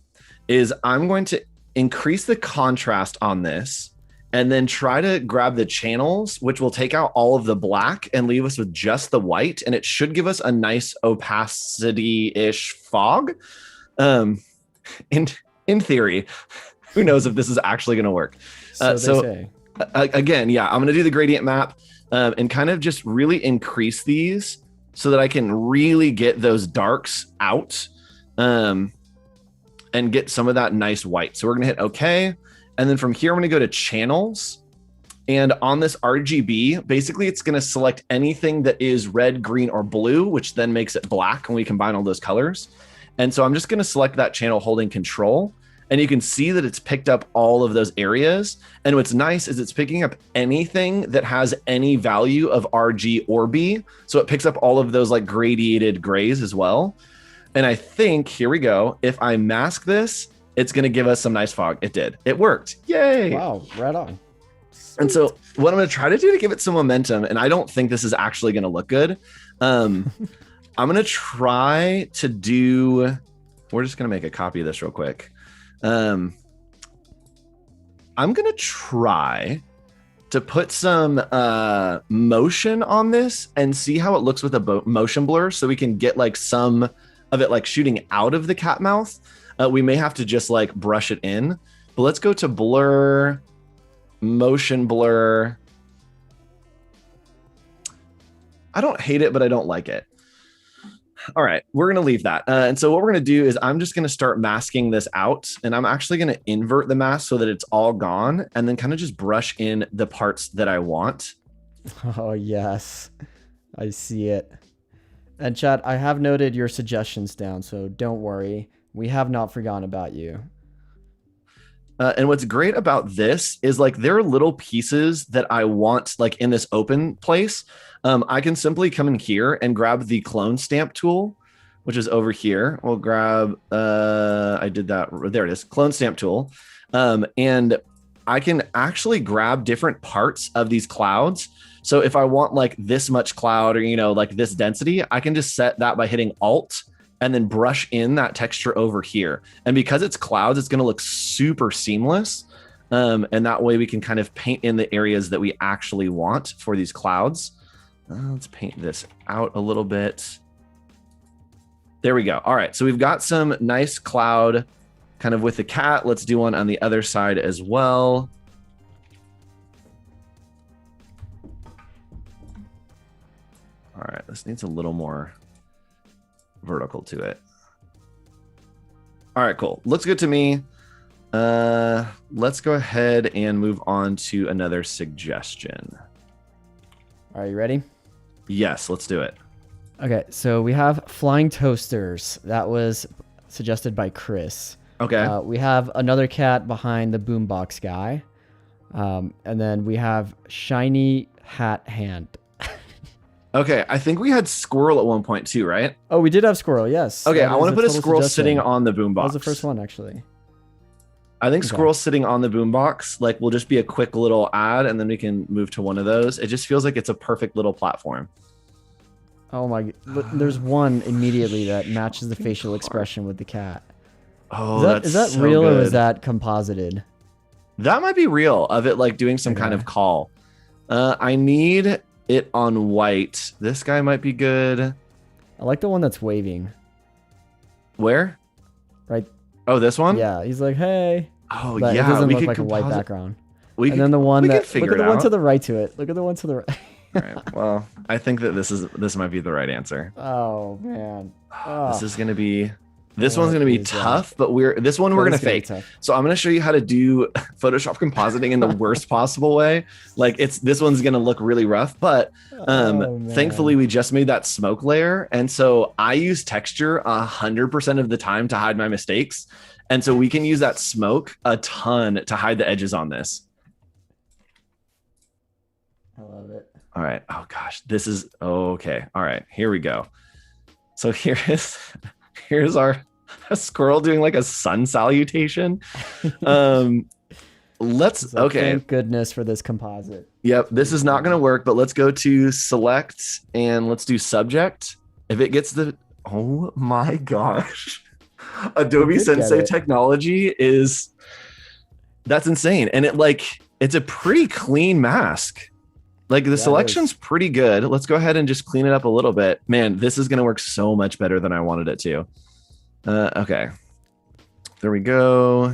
is I'm going to increase the contrast on this and then try to grab the channels, which will take out all of the black and leave us with just the white. And it should give us a nice opacity-ish fog. In theory, who knows if this is actually going to work. Again, yeah, I'm going to do the gradient map and kind of just really increase these so that I can really get those darks out and get some of that nice white. So we're gonna hit okay. And then from here, I'm gonna go to channels. And on this RGB, basically it's gonna select anything that is red, green, or blue, which then makes it black when we combine all those colors. And so I'm just gonna select that channel holding control. And you can see that it's picked up all of those areas. And what's nice is it's picking up anything that has any value of RG or B. So it picks up all of those like gradiated grays as well. And I think, here we go. If I mask this, it's going to give us some nice fog. It did. It worked. Yay. Wow, right on. Sweet. And so what I'm going to try to do to give it some momentum, and I don't think this is actually going to look good. I'm going to try to do, we're just going to make a copy of this real quick. I'm going to try to put some motion on this and see how it looks with a motion blur so we can get like some of it like shooting out of the cat mouth. We may have to just like brush it in, but let's go to blur, motion blur. I don't hate it, but I don't like it. All right, we're going to leave that. And so what we're going to do is I'm just going to start masking this out, and I'm actually going to invert the mask so that it's all gone and then kind of just brush in the parts that I want. Oh, yes. I see it. And chat, I have noted your suggestions down, so don't worry. We have not forgotten about you. And what's great about this is like there are little pieces that I want like in this open place. I can simply come in here and grab the clone stamp tool, which is over here. We'll grab, I did that. There it is, clone stamp tool. And I can actually grab different parts of these clouds. So if I want like this much cloud or, you know, like this density, I can just set that by hitting Alt and then brush in that texture over here. And because it's clouds, it's going to look super seamless. And that way we can kind of paint in the areas that we actually want for these clouds. Let's paint this out a little bit. There we go. All right. So we've got some nice cloud kind of with the cat. Let's do one on the other side as well. All right. This needs a little more vertical to it. All right, cool. Looks good to me. Let's go ahead and move on to another suggestion. Are you ready? Yes, let's do it. Okay, so we have flying toasters. That was suggested by Chris. Okay. We have another cat behind the boombox guy. And then we have shiny hat hand. Okay, I think we had squirrel at one point too, right? Oh, we did have squirrel, yes. Okay, That I want to is put a total squirrel suggestion. sitting on the boombox. That was the first one, actually. I think Okay. squirrel sitting on the boombox, like, will just be a quick little ad, and then we can move to one of those. It just feels like it's a perfect little platform. Oh my, there's one immediately that matches the facial expression with the cat. Oh, Is that so real good. or is that composited? That might be real of it, like doing some kind Okay. of call. I need it on white. This guy might be good. I like the one that's waving. Where? Right. Oh, this one? Yeah, he's like, hey. Oh, But yeah. it doesn't we look could like a white composite- background. We And could, then the one we that, could figure look at it the one out. to the right to it. Look at the one to the right. All right. Well, I think that this might be the right answer. Oh, man. This is going to be, this What one's going to be is that? tough, but this one we're going to fake. So I'm going to show you how to do Photoshop compositing in the worst possible way. Like this one's going to look really rough, but thankfully we just made that smoke layer. And so I use texture 100% of the time to hide my mistakes. And so we can use that smoke a ton to hide the edges on this. I love it. All right. Oh gosh, this is okay. All right, here we go. So here's our squirrel doing like a sun salutation. Let's So okay. Thank goodness for this composite. Yep, this is not going to work, but let's go to select and let's do subject. If it gets the, oh my gosh. Adobe You did get Sensei it. technology that's insane. And it's a pretty clean mask. Like the Yeah, it selection's is. pretty good. Let's go ahead and just clean it up a little bit. Man, this is going to work so much better than I wanted it to. Okay. There we go.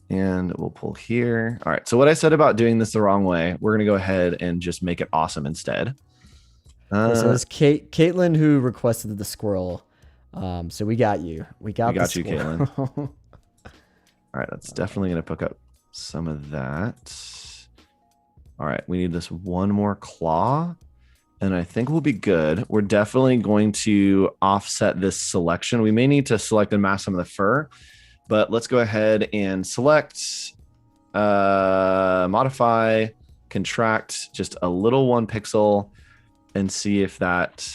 And we'll pull here. All right. So what I said about doing this the wrong way, we're going to go ahead and just make it awesome instead. So it's Caitlin who requested the squirrel. So we got you. We got you, squirrel. Caitlin. All right. That's definitely going to pick up some of that. All right. We need this one more claw. And I think we'll be good. We're definitely going to offset this selection. We may need to select and mask some of the fur. But let's go ahead and select, modify, contract just a little 1 pixel and see if that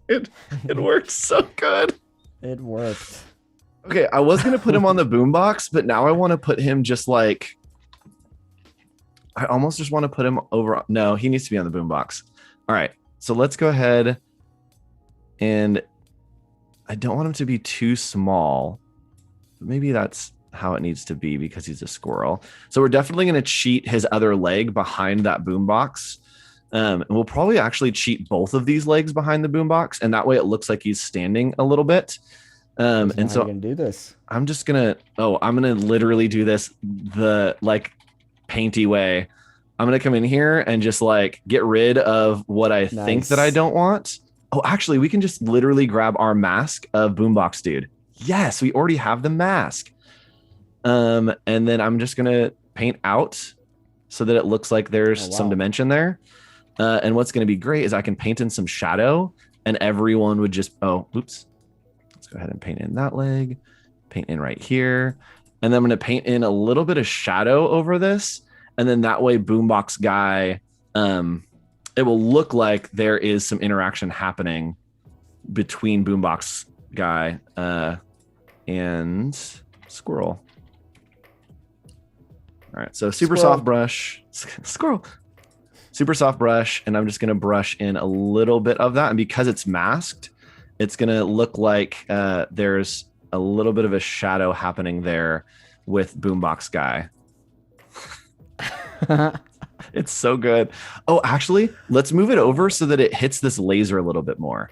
it works so good. It worked. Okay, I was gonna put him on the boombox, but now I want to put him just like I almost just want to put him over. No, he needs to be on the boombox. All right, so let's go ahead and I don't want him to be too small, but maybe that's how it needs to be because he's a squirrel. So we're definitely going to cheat his other leg behind that boombox. And we'll probably actually cheat both of these legs behind the boombox. And that way it looks like he's standing a little bit. And so you can do this. I'm just going to, I'm going to literally do this the like painty way. I'm going to come in here and just like get rid of what I think that I don't want. Oh, actually, we can just literally grab our mask of Boombox Dude. Yes, we already have the mask. And then I'm just going to paint out so that it looks like there's some dimension there. And what's going to be great is I can paint in some shadow and everyone would just, oops. Let's go ahead and paint in that leg. paint in right here. And then I'm going to paint in a little bit of shadow over this. And then that way boombox guy, it will look like there is some interaction happening between boombox guy and squirrel. All right, so super soft brush, squirrel, super soft brush. And I'm just going to brush in a little bit of that. And because it's masked, it's going to look like there's a little bit of a shadow happening there with boombox guy. It's so good. Oh, actually, let's move it over so that it hits this laser a little bit more.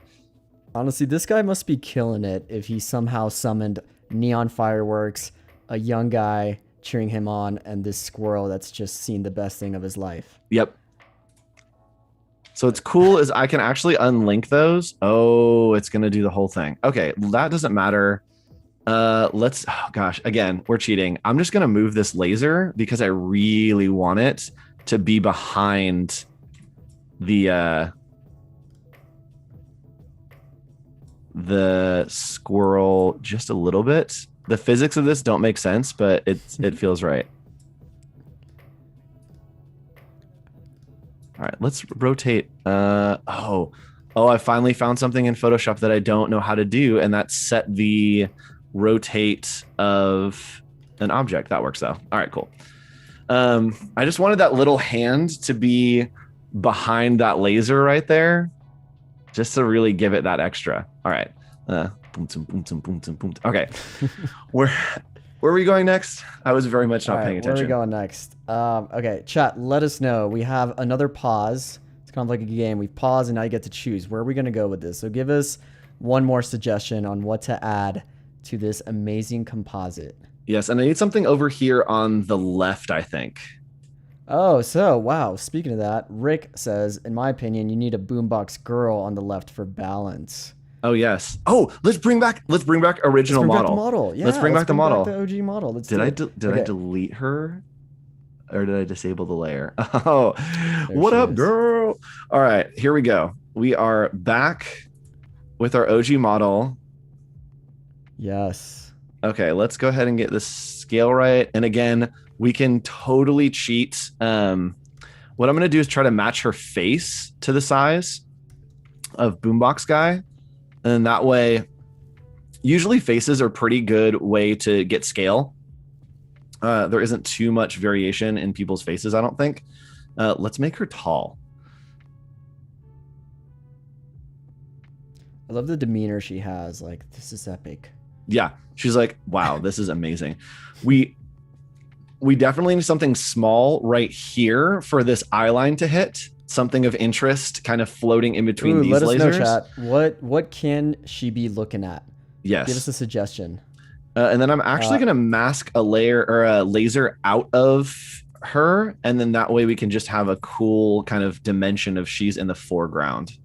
Honestly, this guy must be killing it if he somehow summoned neon fireworks, a young guy cheering him on, and this squirrel that's just seen the best thing of his life. Yep. So what's cool is I can actually unlink those. Oh, it's going to do the whole thing. Okay, that doesn't matter. Oh gosh, again, we're cheating. I'm just going to move this laser because I really want it to be behind the squirrel just a little bit. The physics of this don't make sense, but it feels right. All right, let's rotate. Oh, I finally found something in Photoshop that I don't know how to do, and that's set the rotate of an object. That works though. All right, cool. I just wanted that little hand to be behind that laser right there, just to really give it that extra. All right. Okay. Where are we going next? I was very much not paying attention. Where are we going next? Okay, chat, let us know. We have another pause. It's kind of like a game. We pause and now you get to choose. Where are we going to go with this? So give us one more suggestion on what to add to this amazing composite. Yes, and I need something over here on the left, I think. Oh, so, wow. Speaking of that, Rick says, in my opinion, you need a boombox girl on the left for balance. Oh, yes. Oh, let's bring back original model. Yeah, let's bring back the model. The OG model. Did I delete her? Or did I disable the layer? Oh, what up, girl? All right, here we go. We are back with our OG model. Yes. Okay, let's go ahead and get this scale right. And again, we can totally cheat. What I'm going to do is try to match her face to the size of boombox guy. And that way, usually faces are a pretty good way to get scale. There isn't too much variation in people's faces, I don't think. Let's make her tall. I love the demeanor she has. Like, this is epic. Yeah, she's like, wow, this is amazing. We definitely need something small right here for this eye line to hit. Something of interest kind of floating in between these lasers. Let us know, chat. What can she be looking at? Yes. Give us a suggestion. And then I'm actually going to mask a layer or a laser out of her. And then that way we can just have a cool kind of dimension of she's in the foreground.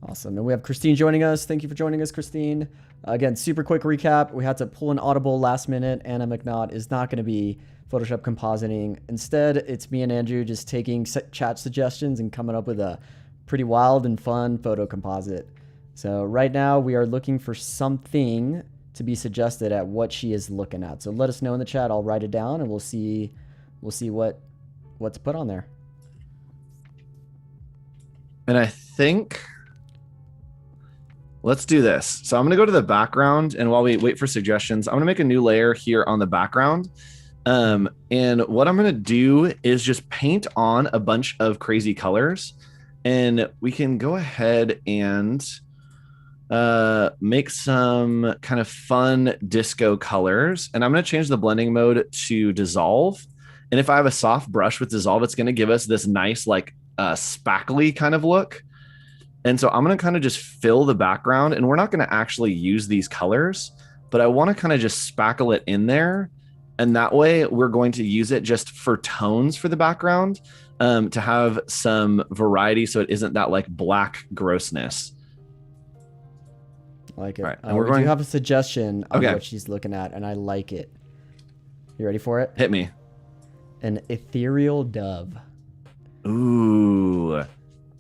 Awesome. And we have Christine joining us. Thank you for joining us, Christine. Again, super quick recap. We had to pull an audible last minute. Anna McNaught is not going to be Photoshop compositing. Instead, it's me and Andrew just taking chat suggestions and coming up with a pretty wild and fun photo composite. So right now we are looking for something to be suggested at what she is looking at. So let us know in the chat. I'll write it down and we'll see what to put on there. And I think let's do this. So I'm going to go to the background, and while we wait for suggestions, I'm going to make a new layer here on the background. And what I'm going to do is just paint on a bunch of crazy colors, and we can go ahead and make some kind of fun disco colors. And I'm going to change the blending mode to dissolve. And if I have a soft brush with dissolve, it's going to give us this nice, like spackly kind of look. And so I'm going to kind of just fill the background, and we're not going to actually use these colors, but I want to kind of just spackle it in there. And that way we're going to use it just for tones for the background, to have some variety. So it isn't that like black grossness. I like it. Right, and we do have a suggestion of what she's looking at, and I like it. You ready for it? Hit me. An ethereal dove. Ooh.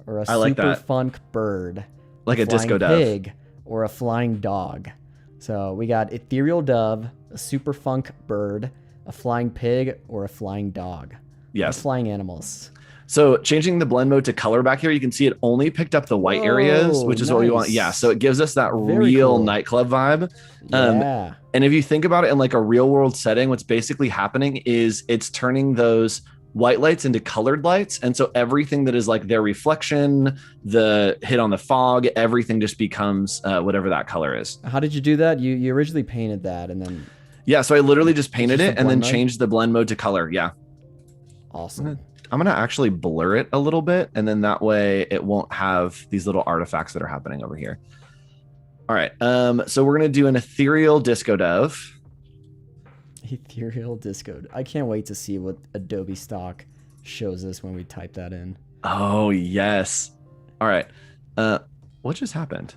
Or a super funk bird. Like a disco dove. Pig or a flying dog. So we got ethereal dove, a super funk bird, a flying pig, or a flying dog. Yes. Flying animals. So changing the blend mode to color back here, you can see it only picked up the white areas, which is what we want. Yeah, so it gives us that real nightclub vibe. Yeah. And if you think about it in like a real world setting, what's basically happening is it's turning those white lights into colored lights. And so everything that is like their reflection, the hit on the fog, everything just becomes whatever that color is. How did you do that? You originally painted that and then... Yeah, so I literally just painted it and then changed the blend mode to color. Yeah. Awesome. I'm going to actually blur it a little bit, and then that way it won't have these little artifacts that are happening over here. All right. So we're going to do an ethereal disco dove. Ethereal disco. I can't wait to see what Adobe stock shows us when we type that in. Oh, yes. All right. What just happened?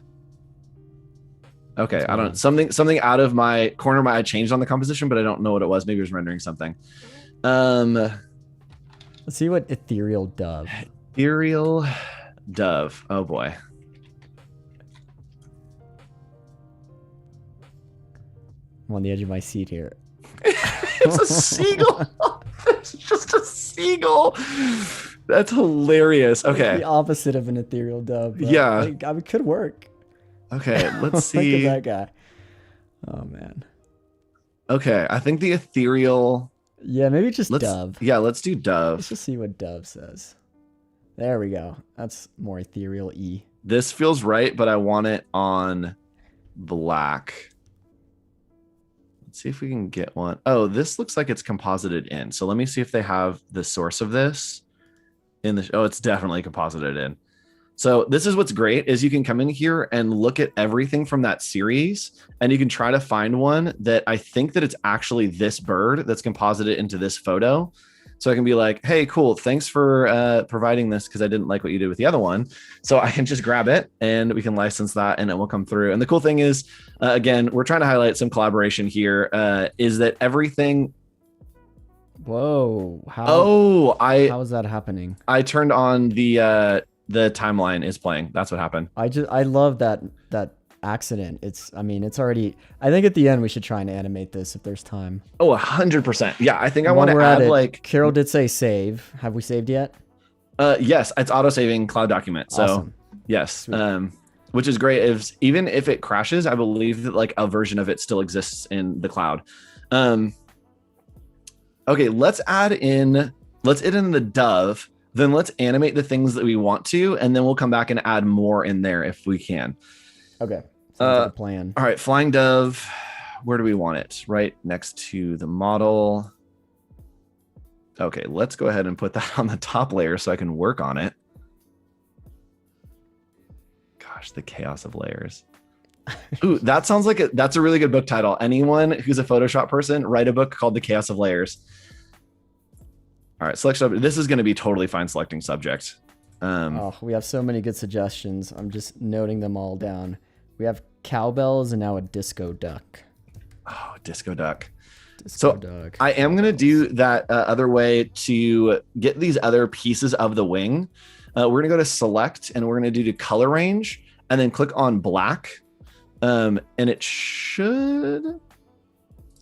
Okay. I don't, something out of my corner of my eye changed on the composition, but I don't know what it was. Maybe it was rendering something. Let's see what ethereal dove. Ethereal dove. Oh boy. I'm on the edge of my seat here. It's a seagull. It's just a seagull. That's hilarious. Okay. It's the opposite of an ethereal dove. Yeah. It could work. Okay. Let's see. Look at that guy. Oh man. Okay. I think the ethereal. Yeah, maybe just dove. Yeah, let's do dove. Let's just see what dove says. There we go. That's more ethereal-y. This feels right, but I want it on black. Let's see if we can get one. Oh, this looks like it's composited in. So let me see if they have the source of this in the... Oh, it's definitely composited in. So this is what's great is you can come in here and look at everything from that series, and you can try to find one that I think that it's actually this bird that's composited into this photo. So I can be like, hey, cool. Thanks for providing this because I didn't like what you did with the other one. So I can just grab it and we can license that and it will come through. And the cool thing is, again, we're trying to highlight some collaboration here, is that everything... Whoa. How is that happening? I turned on the timeline is playing. That's what happened. I love that accident. I think at the end we should try and animate this if there's time. Oh, 100%. Yeah, I think I want to add like... Carol did say save. Have we saved yet? Yes, it's auto-saving cloud document. So awesome. Yes. Sweet. Which is great. Even if it crashes, I believe that like a version of it still exists in the cloud. Okay, let's add in the dove. Then let's animate the things that we want to, and then we'll come back and add more in there if we can. Okay. Sounds like a plan. All right, flying dove. Where do we want it? Right next to the model. Okay, let's go ahead and put that on the top layer so I can work on it. Gosh, the chaos of layers. Ooh, that sounds like that's a really good book title. Anyone who's a Photoshop person, write a book called The Chaos of Layers. All right, select subject. This is going to be totally fine selecting subject. We have so many good suggestions. I'm just noting them all down. We have cowbells and now a disco duck. Oh, disco duck. Disco duck. I am going to do that other way to get these other pieces of the wing. We're going to go to select and we're going to do color range and then click on black. And it should...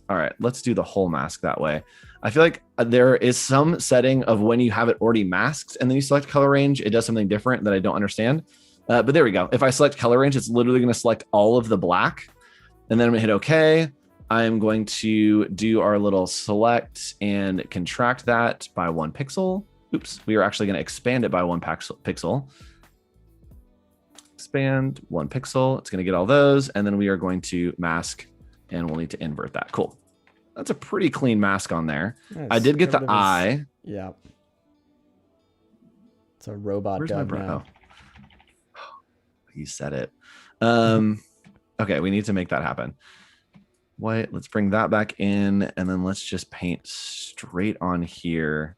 All right, let's do the whole mask that way. I feel like there is some setting of when you have it already masked and then you select color range, it does something different that I don't understand. But there we go. If I select color range, it's literally going to select all of the black. And then I'm going to hit OK. I'm going to do our little select and contract that by 1 pixel. Oops, we are actually going to expand it by 1 pixel. Expand 1 pixel. It's going to get all those. And then we are going to mask and we'll need to invert that. Cool. That's a pretty clean mask on there. Nice. I did get the eye. Yeah. It's a robot dove now. Oh, you said it. Okay, we need to make that happen. White, let's bring that back in, and then let's just paint straight on here.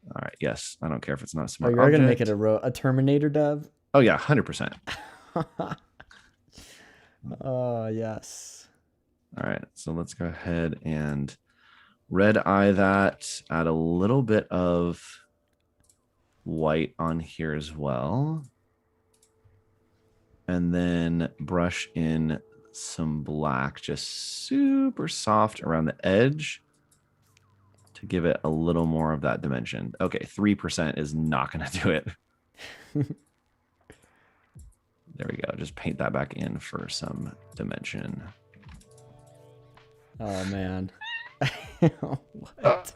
All right, yes. I don't care if it's not a smart object. You're going to make it a Terminator dove? Oh, yeah, 100%. Oh, yes. All right, so let's go ahead and red eye that, add a little bit of white on here as well. And then brush in some black, just super soft around the edge to give it a little more of that dimension. Okay, 3% is not going to do it. There we go. Just paint that back in for some dimension. Oh man. What?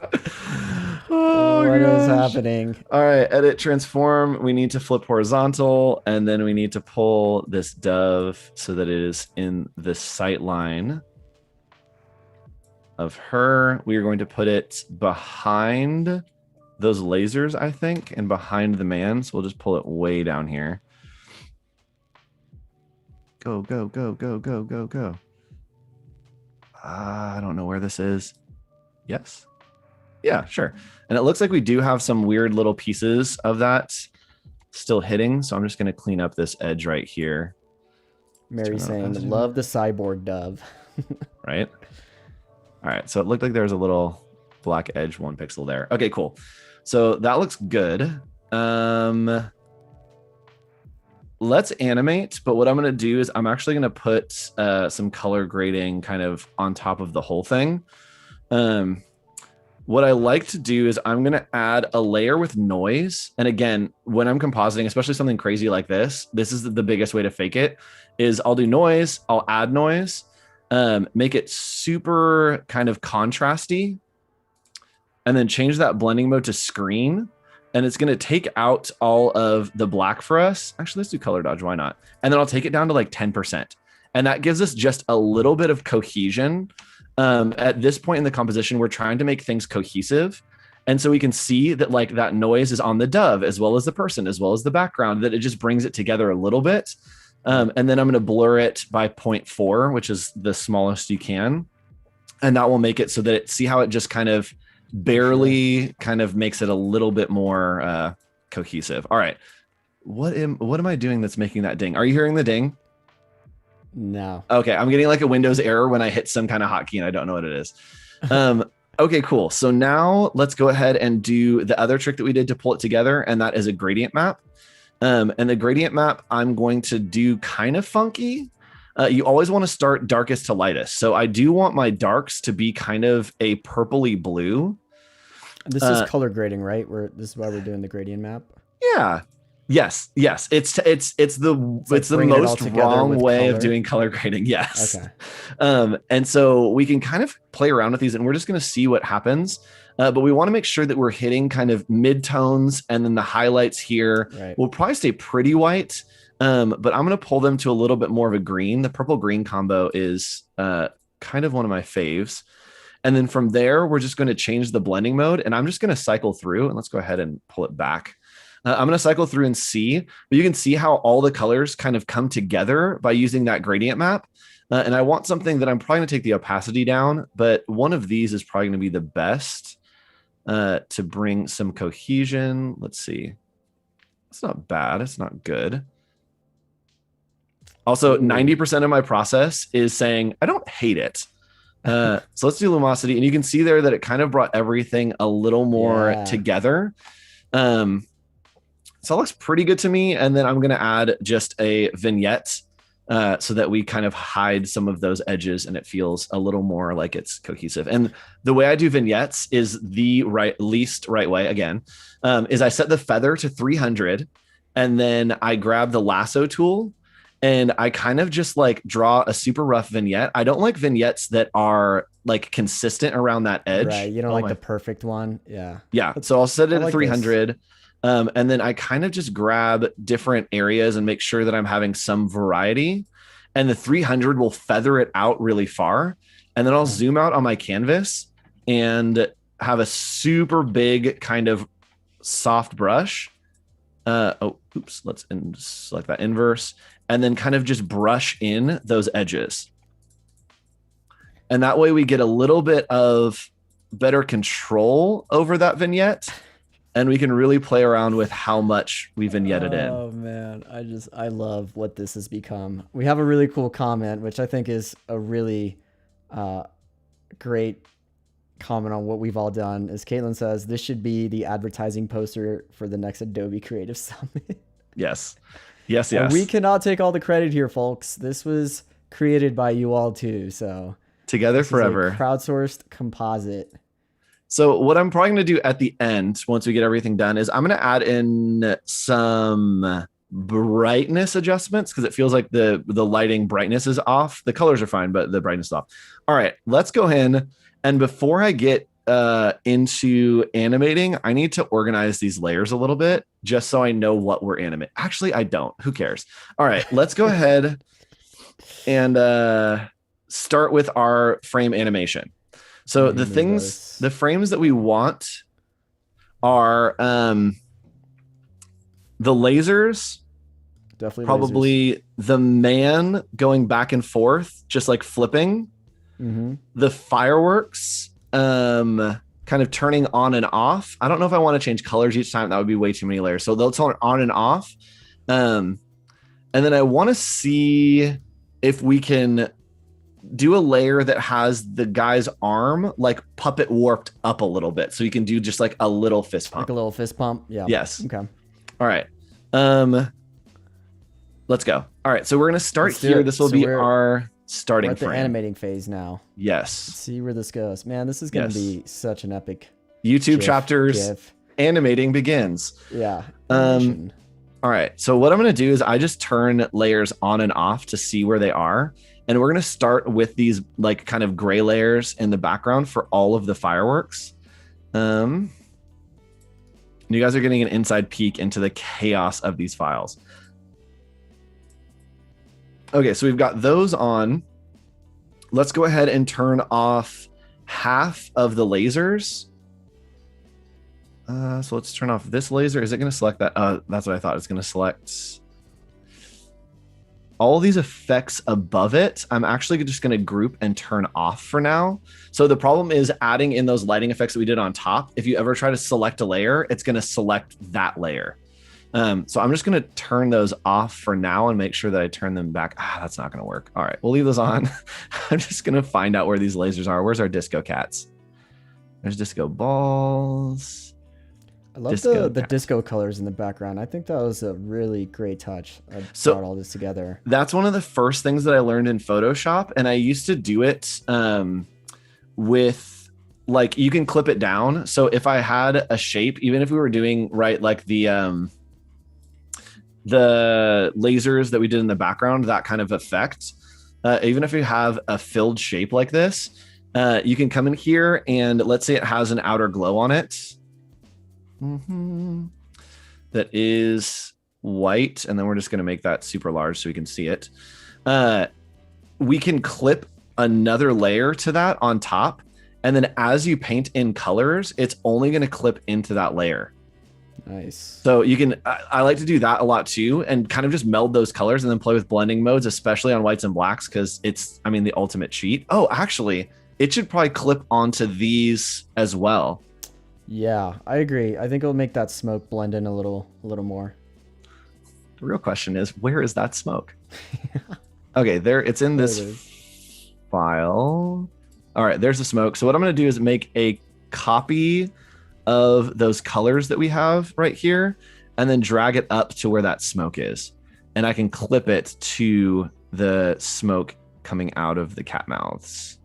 Oh, What is gosh. happening? All right, edit transform. We need to flip horizontal, and then we need to pull this dove so that it is in the sight line of her. We are going to put it behind those lasers, I think, and behind the man. So we'll just pull it way down here. Go, go, go, go, go, go, go. I don't know where this is. Yes. Yeah, sure. And it looks like we do have some weird little pieces of that still hitting. So I'm just going to clean up this edge right here. Mary saying, love the cyborg dove. Right. All right. So it looked like there was a little black edge, 1 pixel there. Okay, cool. So that looks good. Let's animate, but what I'm going to do is I'm actually going to put some color grading kind of on top of the whole thing. What I like to do is I'm going to add a layer with noise. And again, when I'm compositing, especially something crazy like this is the biggest way to fake it, is I'll do noise, I'll add noise, make it super kind of contrasty, and then change that blending mode to screen. And it's going to take out all of the black for us. Actually, let's do color dodge. Why not? And then I'll take it down to like 10%. And that gives us just a little bit of cohesion. At this point in the composition, we're trying to make things cohesive. And so we can see that like that noise is on the dove as well as the person, as well as the background, that it just brings it together a little bit. And then I'm going to blur it by 0.4, which is the smallest you can. And that will make it so that see how it just kind of barely kind of makes it a little bit more cohesive. All right. What am I doing that's making that ding? Are you hearing the ding? No. Okay. I'm getting like a Windows error when I hit some kind of hotkey and I don't know what it is. Okay, cool. So now let's go ahead and do the other trick that we did to pull it together. And that is a gradient map. And the gradient map, I'm going to do kind of funky. You always want to start darkest to lightest. So I do want my darks to be kind of a purpley blue. This is color grading, right? This is why we're doing the gradient map. Yeah. Yes. It's the most wrong way of doing color grading. Yes. Okay. And so we can kind of play around with these, and we're just going to see what happens. But we want to make sure that we're hitting kind of mid-tones, and then the highlights here will probably stay pretty white. But I'm going to pull them to a little bit more of a green. The purple green combo is kind of one of my faves. And then from there, we're just going to change the blending mode, and I'm just going to cycle through, and let's go ahead and pull it back. I'm going to cycle through and see, but you can see how all the colors kind of come together by using that gradient map. And I want something that I'm probably going to take the opacity down, but one of these is probably going to be the best to bring some cohesion. Let's see. It's not bad. It's not good. Also, 90% of my process is saying, I don't hate it. So let's do luminosity. And you can see there that it kind of brought everything a little more together. So it looks pretty good to me. And then I'm going to add just a vignette so that we kind of hide some of those edges and it feels a little more like it's cohesive. And the way I do vignettes is the least right way, again, is I set the feather to 300, and then I grab the lasso tool and I kind of just like draw a super rough vignette. I don't like vignettes that are like consistent around that edge. Right. You don't like the perfect one. Yeah. Yeah. So I'll set it at 300. And then I kind of just grab different areas and make sure that I'm having some variety. And the 300 will feather it out really far. And then I'll zoom out on my canvas and have a super big kind of soft brush. Let's select that inverse. And then kind of just brush in those edges. And that way we get a little bit of better control over that vignette. And we can really play around with how much we vignetted in. Oh man, I love what this has become. We have a really cool comment, which I think is a really great comment on what we've all done. As Caitlin says, this should be the advertising poster for the next Adobe Creative Summit. Yes. Yes. And we cannot take all the credit here, folks. This was created by you all too. So Together this is a forever. crowdsourced composite. So what I'm probably going to do at the end, once we get everything done, is I'm going to add in some brightness adjustments because it feels like the lighting brightness is off. The colors are fine, but the brightness is off. All right, let's go in. And before I get into animating, I need to organize these layers a little bit just so I know what we're animating. Actually, I don't. Who cares? All right, let's go ahead and start with our frame animation. So the frames that we want are the lasers, definitely probably lasers. the man going back and forth, just like flipping, the fireworks, kind of turning on and off. I don't know if I want to change colors each time. That would be way too many layers. So they'll turn on and off. And then I want to see if we can do a layer that has the guy's arm like puppet warped up a little bit. So you can do just like a little fist pump. Like a little fist pump. Yeah. Yes. Okay. All right. Let's go. All right. So we're going to start here. This will be our starting frame. We're at the animating phase now. Yes. Let's see where this goes. Man, this is going to be such an epic YouTube chapters. Animating begins. Yeah. All right. So what I'm going to do is I just turn layers on and off to see where they are. And we're going to start with these like kind of gray layers in the background for all of the fireworks. You guys are getting an inside peek into the chaos of these files. Okay, so we've got those on. Let's go ahead and turn off half of the lasers. So let's turn off this laser. Is it going to select that? That's what I thought. It's going to select all these effects above it. I'm actually just going to group and turn off for now. So the problem is adding in those lighting effects that we did on top. If you ever try to select a layer, it's going to select that layer. So I'm just going to turn those off for now and make sure that I turn them back. That's not going to work. All right, we'll leave those on. I'm just going to find out where these lasers are. Where's our disco cats? There's disco balls. I love the disco colors in the background. I think that was a really great touch. I brought all this together. That's one of the first things that I learned in Photoshop. And I used to do it with like, you can clip it down. So if I had a shape, even if we were doing like the lasers that we did in the background, that kind of effect, even if you have a filled shape like this, you can come in here and let's say it has an outer glow on it. That is white, and then we're just going to make that super large so we can see it. We can clip another layer to that on top, and then as you paint in colors, it's only going to clip into that layer. Nice. So you can, I like to do that a lot too, and kind of just meld those colors and then play with blending modes, especially on whites and blacks, because it's, I mean, the ultimate cheat. Oh, actually, it should probably clip onto these as well. Yeah, I agree. I think it'll make that smoke blend in a little more. The real question is, where is that smoke? Okay, there it's in this file. All right, there's the smoke. So what I'm going to do is make a copy of those colors that we have right here and then drag it up to where that smoke is. And I can clip it to the smoke coming out of the cat mouths.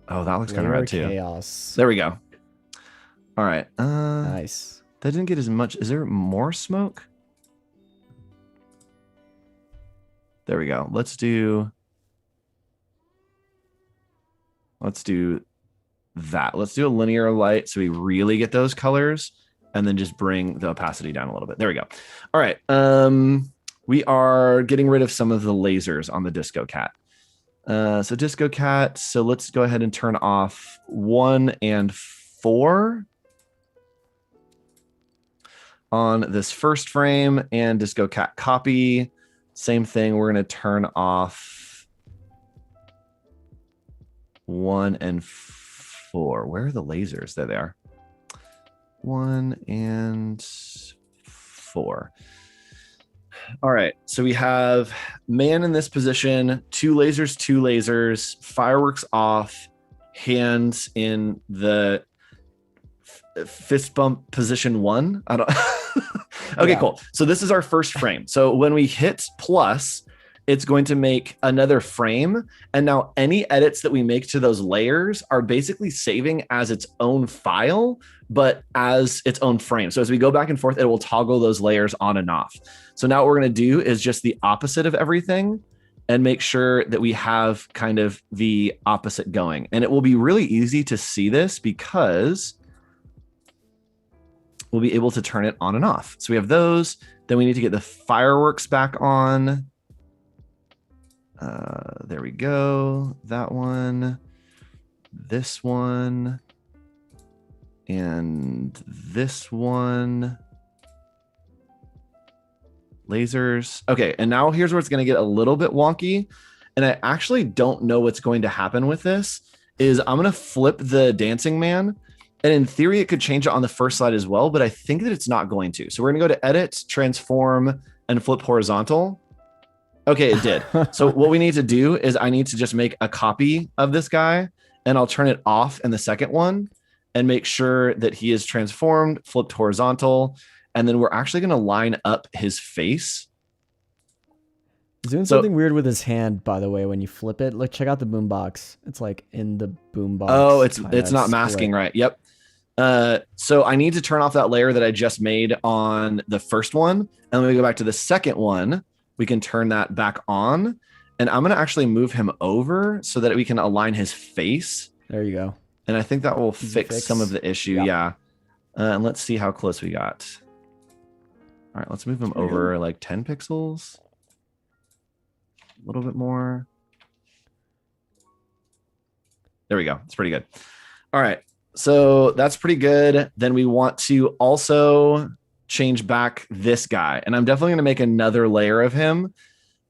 Oh, that looks kind of red too. Chaos. There we go. All right. Nice. That didn't get as much. Is there more smoke? There we go. Let's do that. Let's do a linear light so we really get those colors and then just bring the opacity down a little bit. There we go. All right. We are getting rid of some of the lasers on the disco cat. So disco cat. So let's go ahead and turn off 1 and 4 on this first frame, and disco cat copy. Same thing. We're going to turn off 1 and 4. Where are the lasers? There they are. 1 and 4. All right. So we have man in this position, 2 lasers, fireworks off, hands in the fist bump position 1. I don't. Okay, yeah. Cool. So this is our first frame. So when we hit plus, it's going to make another frame. And now any edits that we make to those layers are basically saving as its own file, but as its own frame. So as we go back and forth, it will toggle those layers on and off. So now what we're going to do is just the opposite of everything and make sure that we have kind of the opposite going. And it will be really easy to see this because we'll be able to turn it on and off. So we have those. Then we need to get the fireworks back on. There we go. That one, this one, and this one. Lasers. Okay, and now here's where it's going to get a little bit wonky. And I actually don't know what's going to happen with this. Is I'm going to flip the dancing man. And in theory, it could change it on the first slide as well, but I think that it's not going to. So we're going to go to Edit, Transform, and Flip Horizontal. Okay, it did. So what we need to do is I need to just make a copy of this guy, and I'll turn it off in the second one and make sure that he is transformed, flipped horizontal, and then we're actually going to line up his face. He's doing something weird with his hand, by the way, when you flip it. Look, check out the boombox. It's like in the boombox. Oh, it's not masking right. Yep. So I need to turn off that layer that I just made on the first one. And then we go back to the second one. We can turn that back on. And I'm going to actually move him over so that we can align his face. There you go. And I think that will fix some of the issue. Yeah. And let's see how close we got. All right, let's move him over like 10 pixels. A little bit more. There we go. It's pretty good. All right. So that's pretty good. Then we want to also change back this guy. And I'm definitely going to make another layer of him.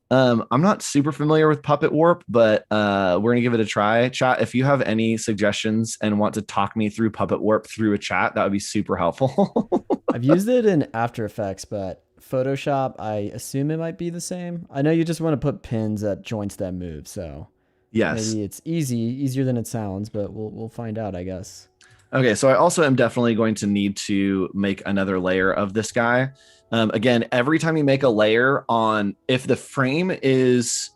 I'm not super familiar with Puppet Warp, but we're going to give it a try. Chat, if you have any suggestions and want to talk me through Puppet Warp through a chat, that would be super helpful. I've used it in After Effects, but Photoshop, I assume it might be the same. I know you just want to put pins at joints that move, so yes, maybe it's easier than it sounds, but we'll find out, I guess. Okay, so I also am definitely going to need to make another layer of this guy. Again, every time you make a layer on, if the frame is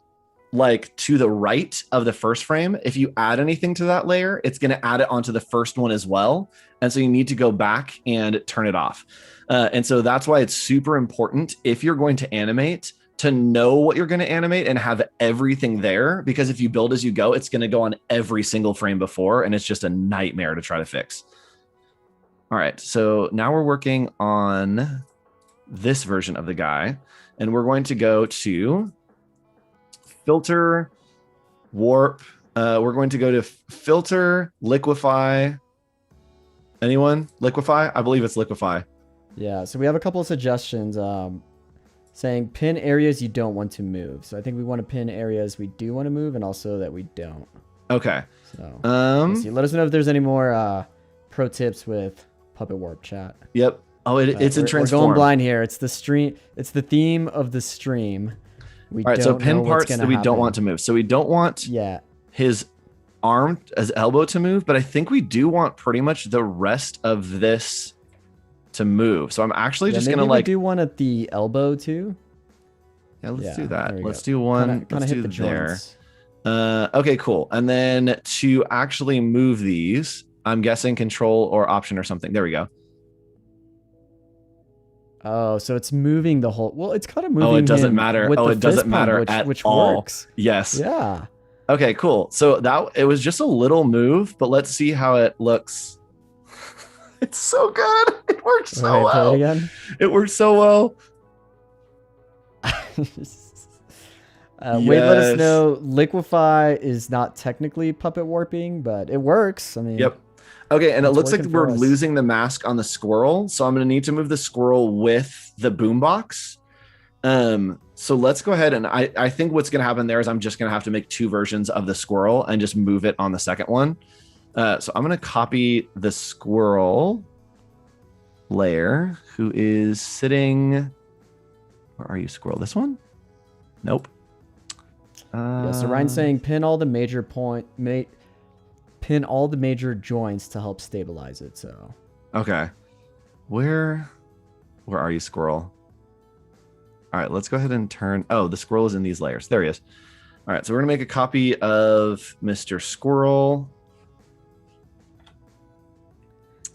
like to the right of the first frame, if you add anything to that layer, it's going to add it onto the first one as well. And so you need to go back and turn it off. And so that's why it's super important if you're going to animate to know what you're going to animate and have everything there, because if you build as you go, it's going to go on every single frame before, and it's just a nightmare to try to fix. All right, so now we're working on this version of the guy, and we're going to go to filter, warp. We're going to go to filter, liquefy. Anyone? Liquefy? I believe it's liquefy. Yeah, so we have a couple of suggestions. Saying pin areas you don't want to move. So I think we want to pin areas we do want to move and also that we don't. Okay. So let us know if there's any more pro tips with Puppet Warp, chat. Yep. Oh, it's in transform. We're going blind here. It's the stream. It's the theme of the stream. All right. So pin parts that we don't want to move. So we don't want his arm, his elbow to move, but I think we do want pretty much the rest of this to move. So I'm actually just gonna like do one at the elbow too. Yeah, let's do that. Let's do one. Let's do there. Joints. Okay, cool. And then to actually move these, I'm guessing Control or Option or something. There we go. Oh, so it's moving the whole. Well, it's kind of moving. Oh, it doesn't matter. Oh, it doesn't matter at all. Works. Yes. Yeah. Okay, cool. So it was just a little move, but let's see how it looks. It's so good. It works so well. Play it again. It works so well. Wait, let us know. Liquefy is not technically puppet warping, but it works. I mean, yep. Okay, and it looks like we're losing the mask on the squirrel, so I'm going to need to move the squirrel with the boombox. So let's go ahead and I think what's going to happen there is I'm just going to have to make two versions of the squirrel and just move it on the second one. So I'm going to copy the squirrel layer who is sitting. Where are you, squirrel? This one? Nope. Yeah, so Ryan's saying pin all the major joints to help stabilize it. So okay, where are you, squirrel? All right, let's go ahead and turn. Oh, the squirrel is in these layers. There he is. All right, so we're gonna make a copy of Mr. Squirrel.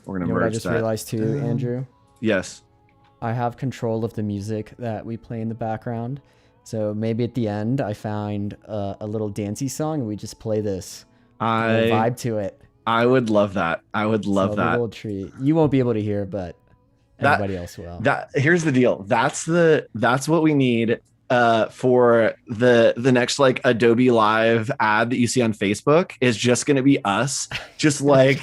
We're gonna You know what I merge just that. realized too, Andrew? Yes. I have control of the music that we play in the background. So maybe at the end I find a little dancey song and we just play this. And we'll vibe to it. I would love that. I would love so that. A little treat. You won't be able to hear, but everybody else will. Here's the deal. That's what we need for the next like Adobe Live ad that you see on Facebook is just going to be us, just like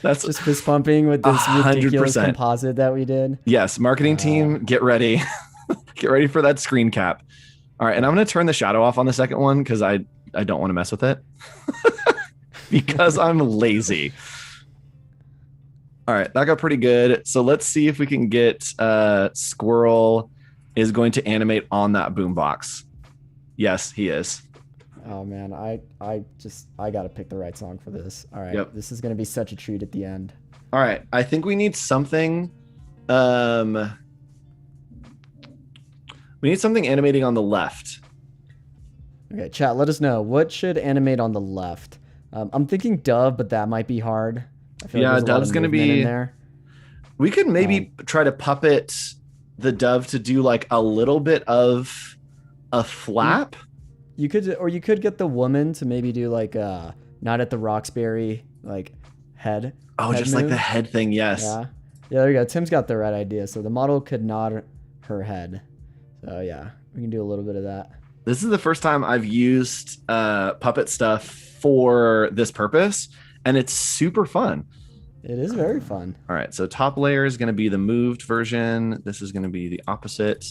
that's just fist pumping with this 100%. ridiculous composite that we did. Yes, marketing team, get ready. Get ready for that screen cap. All right, and I'm going to turn the shadow off on the second one because I don't want to mess with it because I'm lazy. All right, that got pretty good. So let's see if we can get Squirrel is going to animate on that boombox. Yes, he is. Oh man, I got to pick the right song for this. All right, Yep. This is going to be such a treat at the end. All right, I think we need something. We need something animating on the left. Okay, chat, let us know. What should animate on the left? I'm thinking dove, but that might be hard. I feel like Dove's going to be in there. We could maybe try to puppet the dove to do like a little bit of a flap. You could get the woman to maybe do like not at the Roxbury like head. Oh, head just move. like the head thing, yes. Yeah, there you go. Tim's got the right idea. So the model could nod her head. So yeah, we can do a little bit of that. This is the first time I've used puppet stuff for this purpose, and it's super fun. It is very fun. All right, so top layer is going to be the moved version. This is going to be the opposite.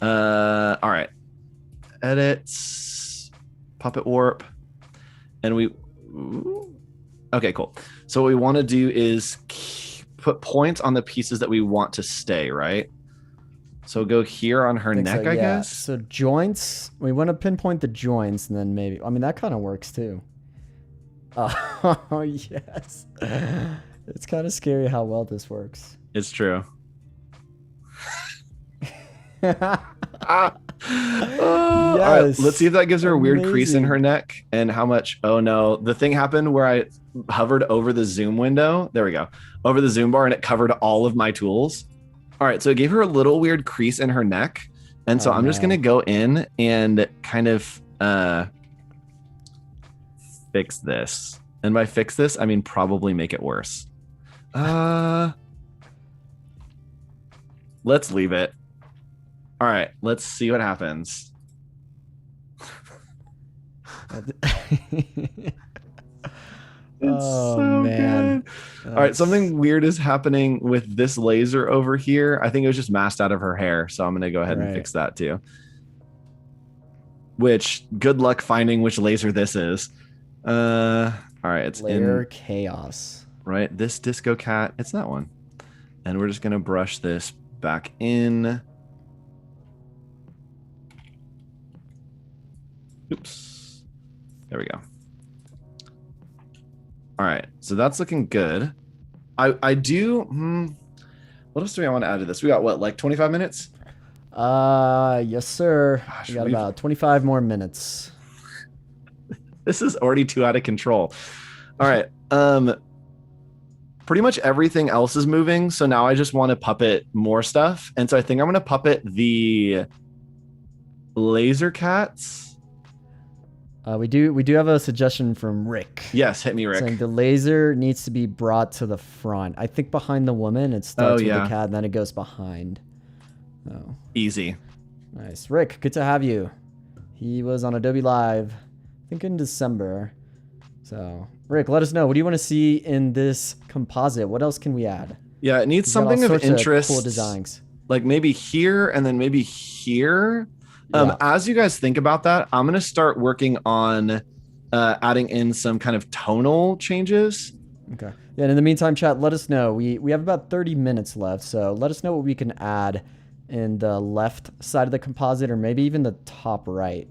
All right, edits, puppet warp, and okay, cool. So what we want to do is put points on the pieces that we want to stay, right? So go here on her neck, I guess. So joints, we want to pinpoint the joints, and then maybe, I mean, that kind of works too. Oh, yes. It's kind of scary how well this works. It's true. Yes. All right, let's see if that gives her a weird crease in her neck and how much. Oh no, the thing happened where I hovered over the zoom window. There we go. Over the zoom bar and it covered all of my tools. All right, so it gave her a little weird crease in her neck. And so I'm just going to go in and kind of fix this. And by fix this, I mean probably make it worse. Let's leave it. All right, let's see what happens. It's so good. All right, something weird is happening with this laser over here. I think it was just masked out of her hair, so I'm going to go ahead and fix that too. Which, good luck finding which laser this is. All right, it's layer chaos. Right, this disco cat, it's that one. And we're just going to brush this back in. Oops. There we go. All right, so that's looking good. I do. What else do I want to add to this? We got what, like 25 minutes? Yes, sir. Gosh, we got about 25 more minutes. This is already too out of control. All right. Pretty much everything else is moving, so now I just want to puppet more stuff, and so I think I'm going to puppet the laser cats. We do have a suggestion from Rick. Yes, hit me, Rick. Saying the laser needs to be brought to the front. I think behind the woman, it starts with the cat, and then it goes behind. Oh, easy. Nice, Rick. Good to have you. He was on Adobe Live, I think in December. So, Rick, let us know. What do you want to see in this composite? What else can we add? Yeah, it needs something of interest. Cool designs. Like maybe here and then maybe here. As you guys think about that, I'm going to start working on adding in some kind of tonal changes. Okay. Yeah, and in the meantime, chat, let us know. We have about 30 minutes left, so let us know what we can add in the left side of the composite or maybe even the top right.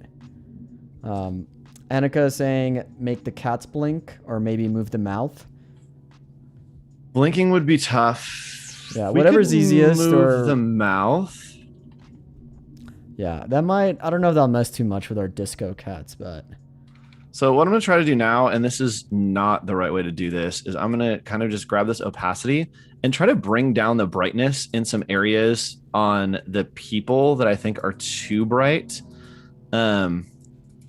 Annika is saying make the cats blink or maybe move the mouth. Blinking would be tough. Yeah, whatever's easiest. Move the mouth. Yeah, that might, I don't know if that'll mess too much with our disco cats, but So what I'm going to try to do now, and this is not the right way to do this, is I'm going to kind of just grab this opacity and try to bring down the brightness in some areas on the people that I think are too bright. And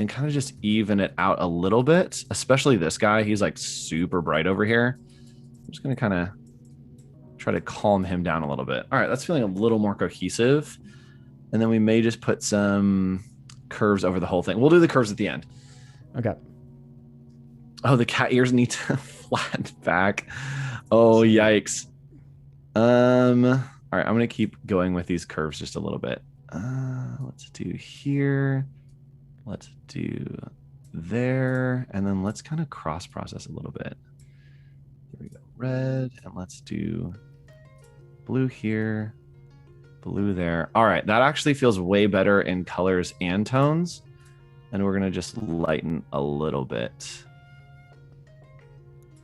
kind of just even it out a little bit, especially this guy. He's like super bright over here. I'm just going to kind of try to calm him down a little bit. All right, that's feeling a little more cohesive. And then we may just put some curves over the whole thing. We'll do the curves at the end. okay. Oh, the cat ears need to flatten back. Oh, yikes. All right, I'm going to keep going with these curves just a little bit. Let's do here. Let's do there. And then let's kind of cross process a little bit. Here we go. Red. And let's do blue here. Blue there. All right. That actually feels way better in colors and tones. And we're going to just lighten a little bit.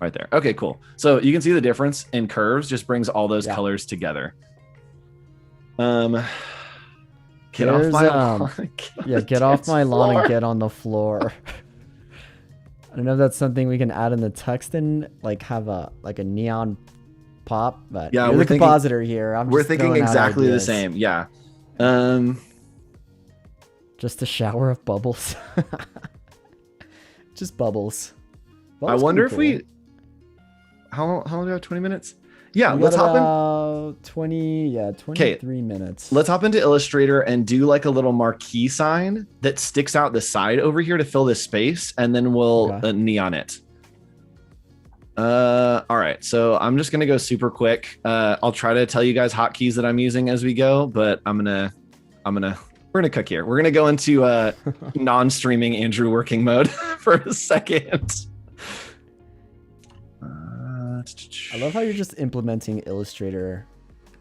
Right there. Okay, cool. So you can see the difference in curves just brings all those colors together. Get off my lawn. Get off my lawn and get on the floor. I don't know if that's something we can add in the text and like have a neon pop, but yeah, you're the compositor here. We're thinking exactly the same. Yeah. Just a shower of bubbles. Just bubbles. I wonder if we. How long do we have? 20 minutes? Yeah, let's hop in. 23 minutes. Let's hop into Illustrator and do like a little marquee sign that sticks out the side over here to fill this space, and then we'll neon it. All right, so I'm just gonna go super quick. I'll try to tell you guys hotkeys that I'm using as we go, but we're gonna cook here. We're gonna go into non-streaming Andrew working mode for a second. I love how you're just implementing Illustrator.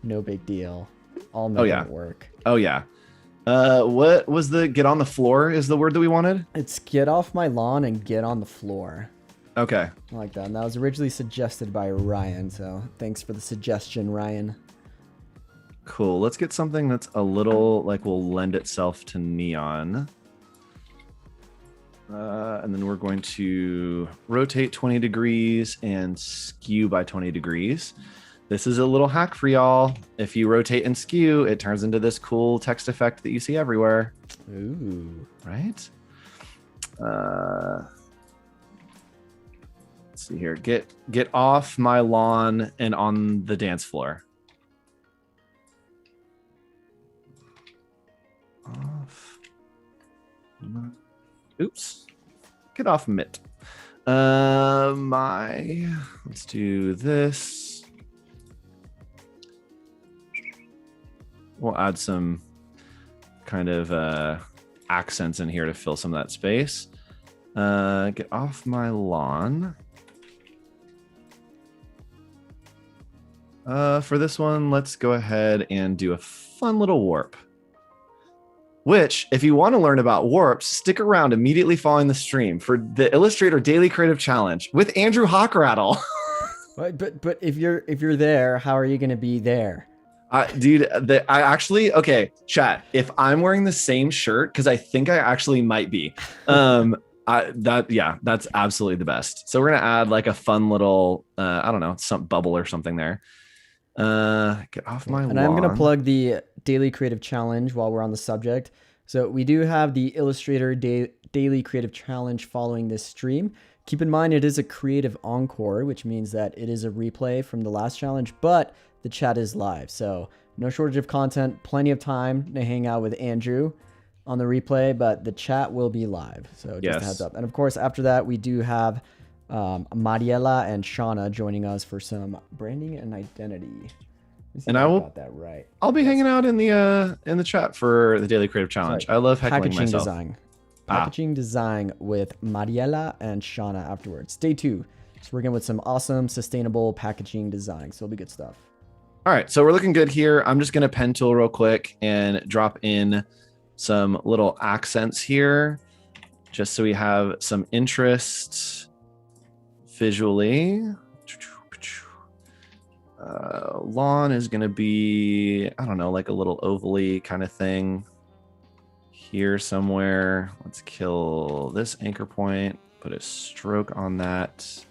No big deal. All making it work. Oh yeah. What was the get on the floor is the word that we wanted? It's get off my lawn and get on the floor. Okay. I like that. And that was originally suggested by Ryan. So thanks for the suggestion, Ryan. Cool. Let's get something that's a little like will lend itself to neon. And then we're going to rotate 20 degrees and skew by 20 degrees. This is a little hack for y'all. If you rotate and skew, it turns into this cool text effect that you see everywhere. Ooh. Right? Let's see here. Get off my lawn and on the dance floor. Off. Oops. Get off mitt. Let's do this. We'll add some kind of accents in here to fill some of that space. Get off my lawn. For this one, let's go ahead and do a fun little warp. Which, if you want to learn about warps, stick around immediately following the stream for the Illustrator Daily Creative Challenge with Andrew Hochradel. but if you're there, how are you going to be there? Dude, I actually, okay, chat. If I'm wearing the same shirt, because I think I actually might be, that's absolutely the best. So we're gonna add like a fun little, I don't know, some bubble or something there. Get off my lawn. And I'm gonna plug the Daily Creative Challenge while we're on the subject. So we do have the Illustrator Daily Creative Challenge following this stream. Keep in mind it is a creative encore, which means that it is a replay from the last challenge, but the chat is live. So no shortage of content, plenty of time to hang out with Andrew on the replay, but the chat will be live. So just a heads up. And of course, after that, we do have Mariela and Shauna joining us for some branding and identity. And I will got that right. I'll be hanging out in the chat for the Daily Creative Challenge. I love heckling myself. Packaging design with Mariela and Shauna afterwards. Day 2. Just working with some awesome sustainable packaging design. So it'll be good stuff. All right, so we're looking good here. I'm just gonna pen tool real quick and drop in some little accents here, just so we have some interest visually. Lawn is gonna be, I don't know, like a little ovally kind of thing. here somewhere. Let's kill this anchor point, put a stroke on that.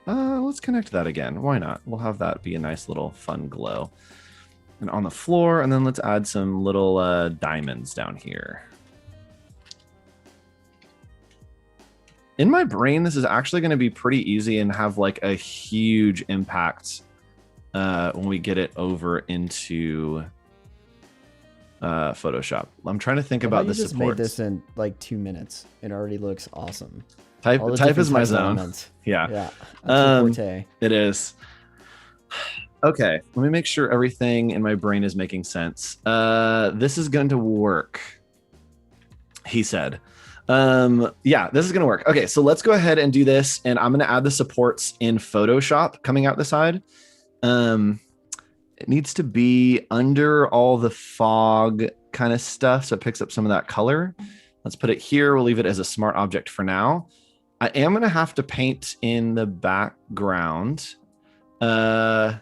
Let's connect that again. Why not? We'll have that be a nice little fun glow. And on the floor, and then let's add some little diamonds down here. In my brain, this is actually going to be pretty easy and have like a huge impact when we get it over into Photoshop. I'm trying to think about the supports. You just made this in like 2 minutes. It already looks awesome. Type is my zone. Yeah. Yeah. That's your forte. It is. Okay. Let me make sure everything in my brain is making sense. This is going to work, he said. Yeah, this is going to work. Okay. So let's go ahead and do this. And I'm going to add the supports in Photoshop coming out the side. It needs to be under all the fog kind of stuff. So it picks up some of that color. Let's put it here. We'll leave it as a smart object for now. I am going to have to paint in the background. All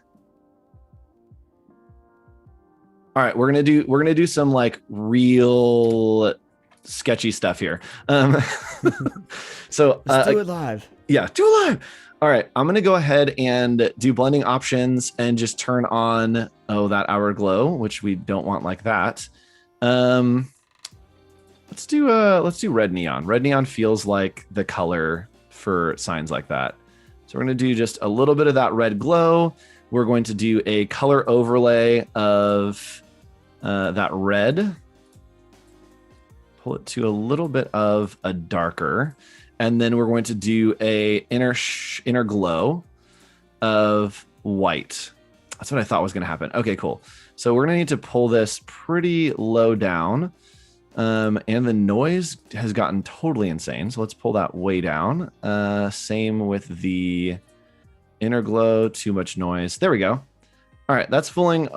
right, we're going to do some like real sketchy stuff here. So let's do it live. Yeah, do it live. All right, I'm going to go ahead and do blending options and just turn on, that hour glow, which we don't want like that. Let's do red neon. Red neon feels like the color for signs like that. So we're going to do just a little bit of that red glow. We're going to do a color overlay of that red. Pull it to a little bit of a darker. And then we're going to do a inner glow of white. That's what I thought was going to happen. Okay, cool. So we're going to need to pull this pretty low down. And the noise has gotten totally insane. So let's pull that way down. Same with the inner glow, too much noise. There we go. All right, that's feeling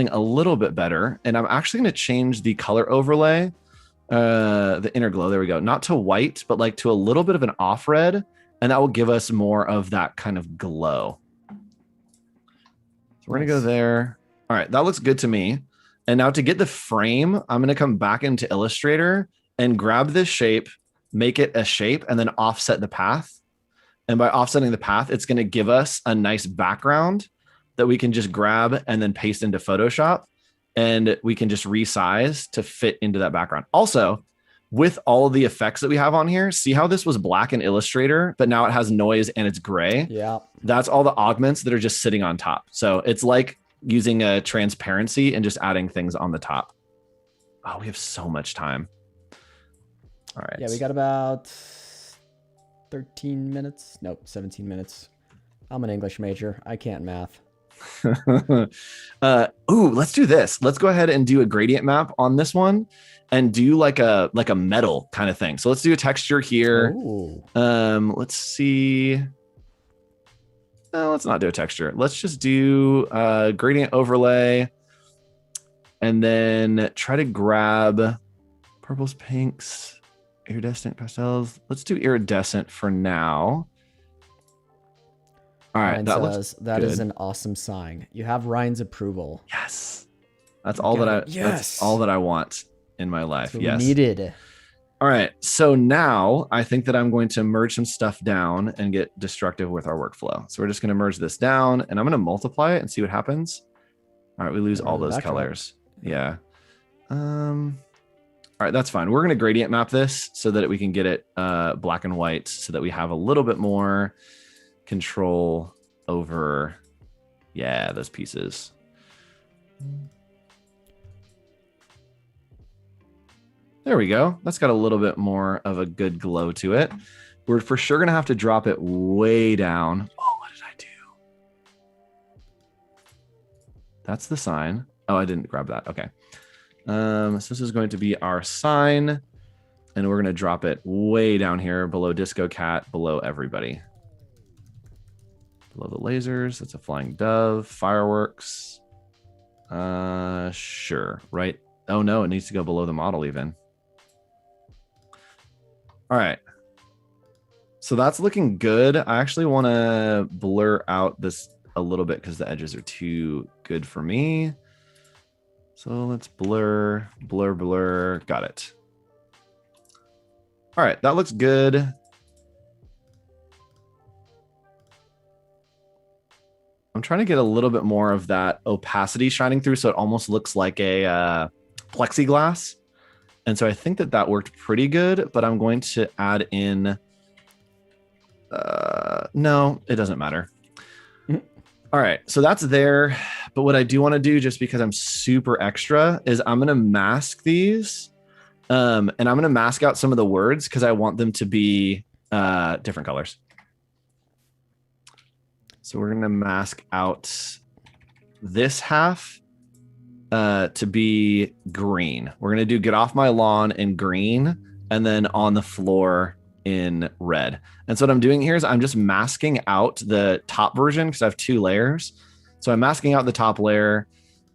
a little bit better. And I'm actually going to change the color overlay, the inner glow. There we go. Not to white, but like to a little bit of an off red. And that will give us more of that kind of glow. So we're going to go there. All right, that looks good to me. And now to get the frame, I'm going to come back into Illustrator and grab this shape, make it a shape, and then offset the path. And by offsetting the path, it's going to give us a nice background that we can just grab and then paste into Photoshop. And we can just resize to fit into that background. Also, with all of the effects that we have on here, see how this was black in Illustrator, but now it has noise and it's gray? Yeah. That's all the augments that are just sitting on top. So it's like using a transparency and just adding things on the top. Oh, we have so much time. All right. Yeah, we got about 13 minutes. Nope, 17 minutes. I'm an English major. I can't math. Let's do this. Let's go ahead and do a gradient map on this one and do like a metal kind of thing. So let's do a texture here. Ooh. Let's see. Let's not do a texture. Let's just do a gradient overlay and then try to grab purples, pinks, iridescent pastels. Let's do iridescent for now. All right, that is an awesome sign. You have Ryan's approval. Yes, that's all that's all that I want in my life. That's what yes, we needed. All right, so now I think that I'm going to merge some stuff down and get destructive with our workflow. So we're just going to merge this down, and I'm going to multiply it and see what happens. All right, we lose all those colors. Yeah. All right, that's fine. We're going to gradient map this so that we can get it black and white, so that we have a little bit more control over those pieces. There we go. That's got a little bit more of a good glow to it. We're for sure gonna have to drop it way down. Oh, what did I do? That's the sign. Oh, I didn't grab that. Okay. So this is going to be our sign, and we're gonna drop it way down here below Disco Cat, below everybody. Below the lasers, it's a flying dove, fireworks. Sure, right? Oh no, it needs to go below the model even. All right. So that's looking good. I actually want to blur out this a little bit because the edges are too good for me. So let's blur, blur, blur. Got it. All right, that looks good. I'm trying to get a little bit more of that opacity shining through so it almost looks like a plexiglass. And so I think that that worked pretty good, but I'm going to add in, no, it doesn't matter. All right, so that's there. But what I do want to do, just because I'm super extra, is I'm going to mask these. And I'm going to mask out some of the words because I want them to be different colors. So we're going to mask out this half to be green. We're going to do get off my lawn in green and then on the floor in red. And so what I'm doing here is I'm just masking out the top version because I have 2 layers. So I'm masking out the top layer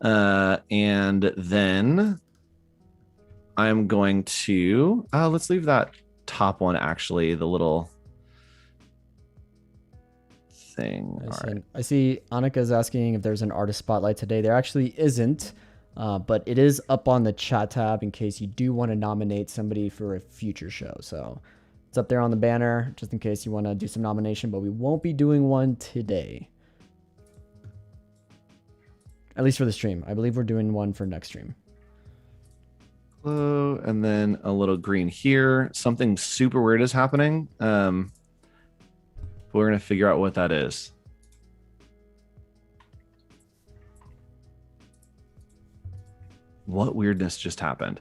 and then I'm going to, let's leave that top one actually, the little thing. I see Annika's asking if there's an artist spotlight today. There actually isn't, but it is up on the chat tab in case you do want to nominate somebody for a future show. So it's up there on the banner just in case you want to do some nomination, but we won't be doing one today. At least for the stream. I believe we're doing one for next stream. Hello, and then a little green here. Something super weird is happening. We're going to figure out what that is. What weirdness just happened?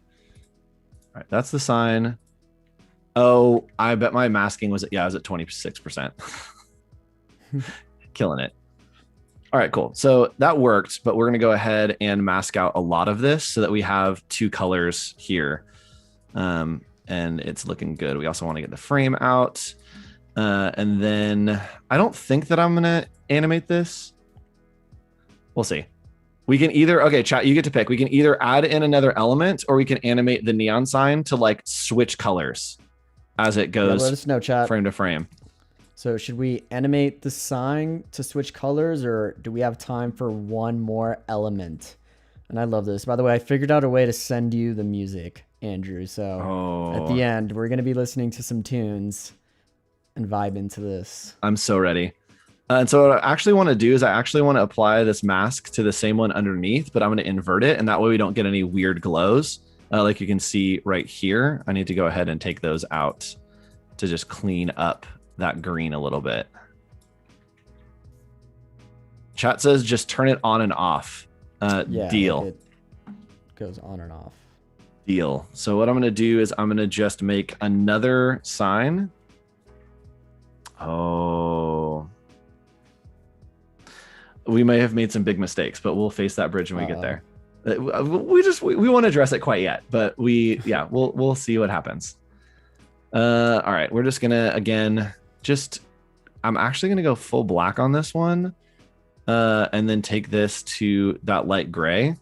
All right, that's the sign. Oh, I bet my masking was, yeah, I was at 26%. Killing it. All right, cool. So that worked, but we're going to go ahead and mask out a lot of this so that we have 2 colors here. And it's looking good. We also want to get the frame out. And then I don't think that I'm going to animate this. We'll see. We can either, okay, chat, you get to pick. We can either add in another element or we can animate the neon sign to like switch colors as it goes, let us know, chat. Frame to frame. So should we animate the sign to switch colors or do we have time for one more element? And I love this. By the way, I figured out a way to send you the music, Andrew. So at the end, we're going to be listening to some tunes and vibe into this. I'm so ready. And so what I actually want to do is I actually want to apply this mask to the same one underneath, but I'm going to invert it. And that way we don't get any weird glows. Like you can see right here, I need to go ahead and take those out to just clean up that green a little bit. Chat says just turn it on and off. Yeah, deal. It goes on and off. Deal. So what I'm going to do is I'm going to just make another sign. Oh. We may have made some big mistakes, but we'll face that bridge when we get there. We won't address it quite yet, but we'll see what happens. All right, we're just gonna again I'm actually gonna go full black on this one, and then take this to that light gray,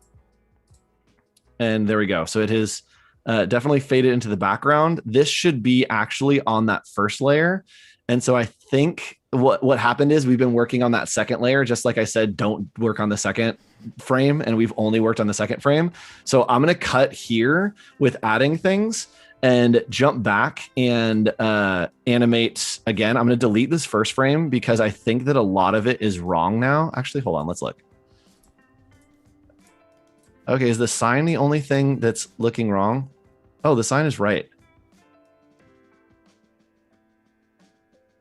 and there we go. So it is definitely faded into the background. This should be actually on that first layer, and so I think what happened is we've been working on that second layer. Just like I said, don't work on the second frame, and we've only worked on the second frame. So I'm gonna cut here with adding things and jump back and animate again. I'm going to delete this first frame because I think that a lot of it is wrong now. Actually, hold on. Let's look. Okay, is the sign the only thing that's looking wrong? Oh, the sign is right.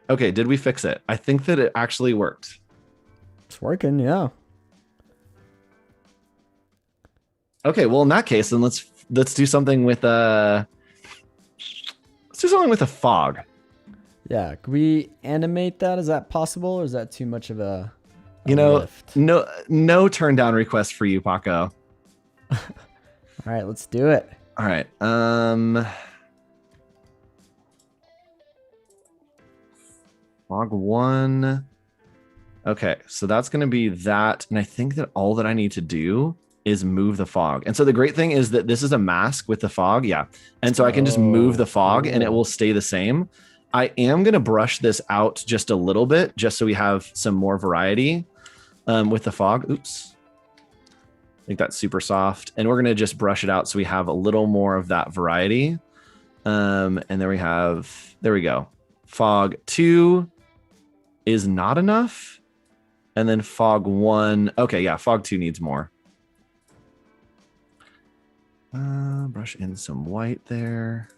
Okay, did we fix it? I think that it actually worked. It's working, yeah. Okay, well, in that case, then let's do something with let's do something with a fog. Yeah, can we animate that? Is that possible, or is that too much of a lift? No turn down request for you, Paco. All right, let's do it. All right. Fog 1. Okay, so that's going to be that, and I think that all that I need to do is move the fog. And so the great thing is that this is a mask with the fog. Yeah. And so I can just move the fog and it will stay the same. I am going to brush this out just a little bit, just so we have some more variety with the fog. Oops. Make that super soft. And we're going to just brush it out so we have a little more of that variety. And there we go. Fog 2 is not enough. And then fog 1. Okay, yeah, fog 2 needs more. Brush in some white there.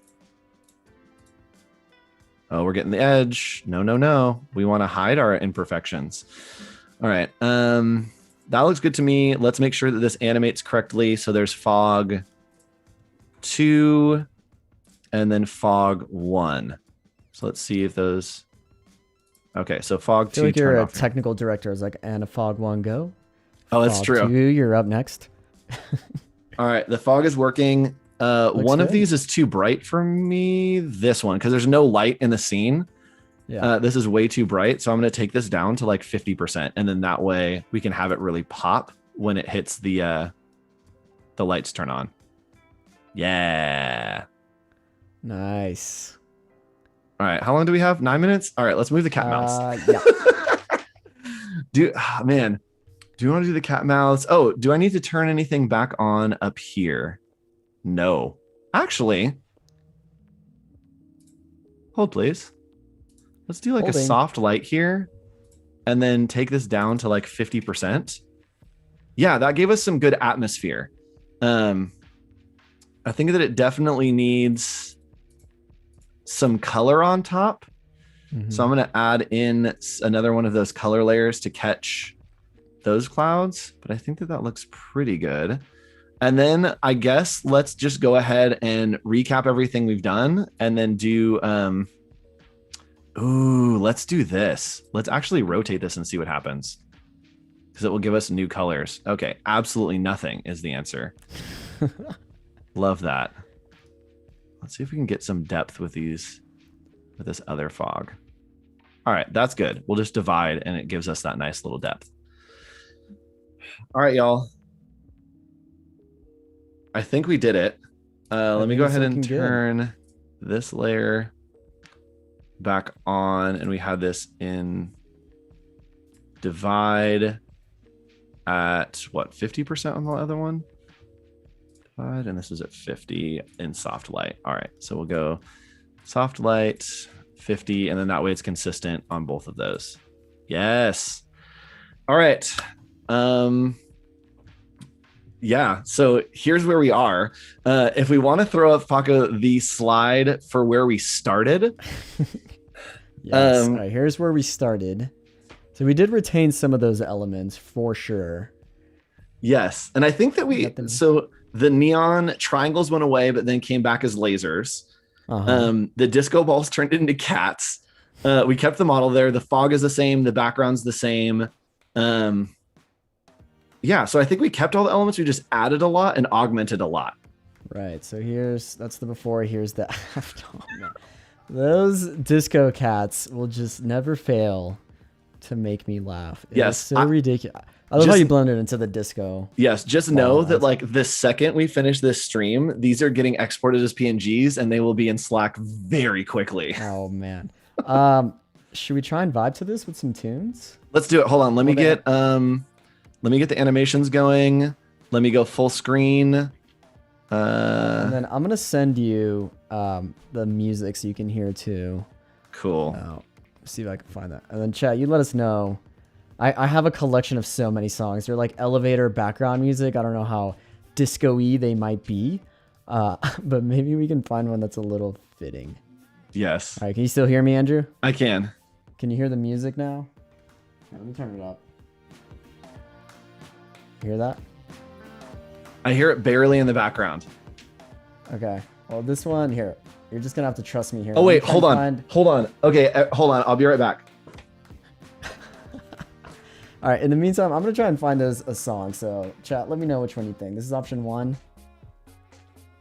Oh, we're getting the edge. No. We want to hide our imperfections. All right. That looks good to me. Let's make sure that this animates correctly. So there's fog 2 and then fog 1. So let's see if those. Okay, so fog 2. I feel like you're a technical director. It's like, and a fog 1 go. Oh, that's fog true. 2, you're up next. All right, the fog is working. One of good. these is too bright for me. This one, because there's no light in the scene. Yeah. This is way too bright. So I'm going to take this down to like 50%. And then that way we can have it really pop when it hits the lights turn on. Yeah. Nice. All right. How long do we have? 9 minutes? All right. Let's move the cat mouse. Yeah. Man, do you want to do the cat mouse? Oh, do I need to turn anything back on up here? No. Actually, hold please. Let's do like a soft light here and then take this down to like 50%. Yeah, that gave us some good atmosphere. I think that it definitely needs some color on top. Mm-hmm. So I'm going to add in another one of those color layers to catch those clouds. But I think that that looks pretty good. And then I guess let's just go ahead and recap everything we've done and then do... let's do this. Let's actually rotate this and see what happens. Because it will give us new colors. Okay, absolutely nothing is the answer. Love that. Let's see if we can get some depth with these, with this other fog. All right, that's good. We'll just divide and it gives us that nice little depth. All right, y'all. I think we did it. Let me go ahead and turn this layer back on, and we had this in divide at what, 50% on the other one? Divide, and this is at 50 in soft light. All right, so we'll go soft light 50, and then that way it's consistent on both of those. Yes. All right. Yeah, so here's where we are. If we want to throw up, Paco, the slide for where we started. Yes. All right, here's where we started. So we did retain some of those elements for sure. Yes, and I think that so the neon triangles went away, but then came back as lasers. The disco balls turned into cats. We kept the model there. The fog is the same. The background's the same. Yeah, so I think we kept all the elements. We just added a lot and augmented a lot. Right. So that's the before. Here's the after. Oh, man. Those disco cats will just never fail to make me laugh. It's so ridiculous. I love how you blended into the disco. Yes, just know that like the second we finish this stream, these are getting exported as PNGs and they will be in Slack very quickly. Oh man. Should we try and vibe to this with some tunes? Let's do it. Hold on. Let me get the animations going. Let me go full screen. And then I'm gonna send you the music so you can hear too. Cool. See if I can find that. And then chat, you let us know. I have a collection of so many songs. They're like elevator background music. I don't know how disco-y they might be, but maybe we can find one that's a little fitting. Yes. All right, can you still hear me, Andrew? I can. Can you hear the music now? Let me turn it up. Hear that? I hear it barely in the background. Okay. Well, this one here, you're just gonna have to trust me here. Oh wait, hold on. Okay, hold on. I'll be right back. All right. In the meantime, I'm gonna try and find us a song. So, chat, let me know which one you think. This is option 1.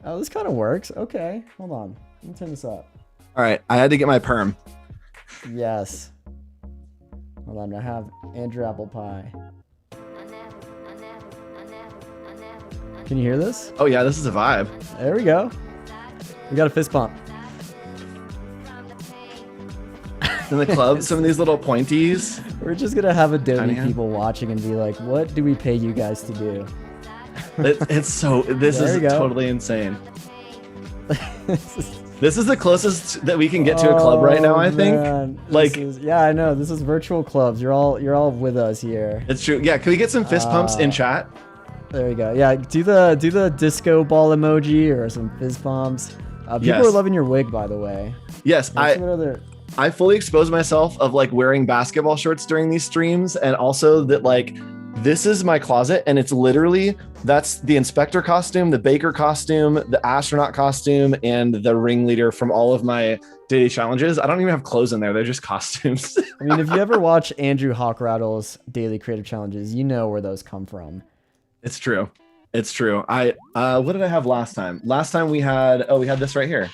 Oh, this kind of works. Okay. Hold on. Let me turn this up. All right. I had to get my perm. Yes. Hold on. I have Andrew Apple Pie. Can you hear this? Oh yeah, this is a vibe. There we go. We got a fist pump. In the club, some of these little pointies. We're just gonna have Adobe people watching and be like, "What do we pay you guys to do?" It's so, this There is you go. totally insane. This is the closest that we can get to a club right now, I think. Man. Like, Yeah, I know. This is virtual clubs. You're all with us here. it's true. Yeah, can we get some fist pumps in chat? There you go. Yeah, do the disco ball emoji or some fist pumps. People Yes. are loving your wig, by the way. Yes, What's what other- I fully expose myself of like wearing basketball shorts during these streams, and also that like this is my closet, and it's literally that's the inspector costume, the baker costume, the astronaut costume, and the ringleader from all of my daily challenges. I don't even have clothes in there; they're just costumes. I mean, if you ever watch Andrew Hochradel's daily creative challenges, you know where those come from. It's true. It's true. What did I have last time? Last time we had this right here.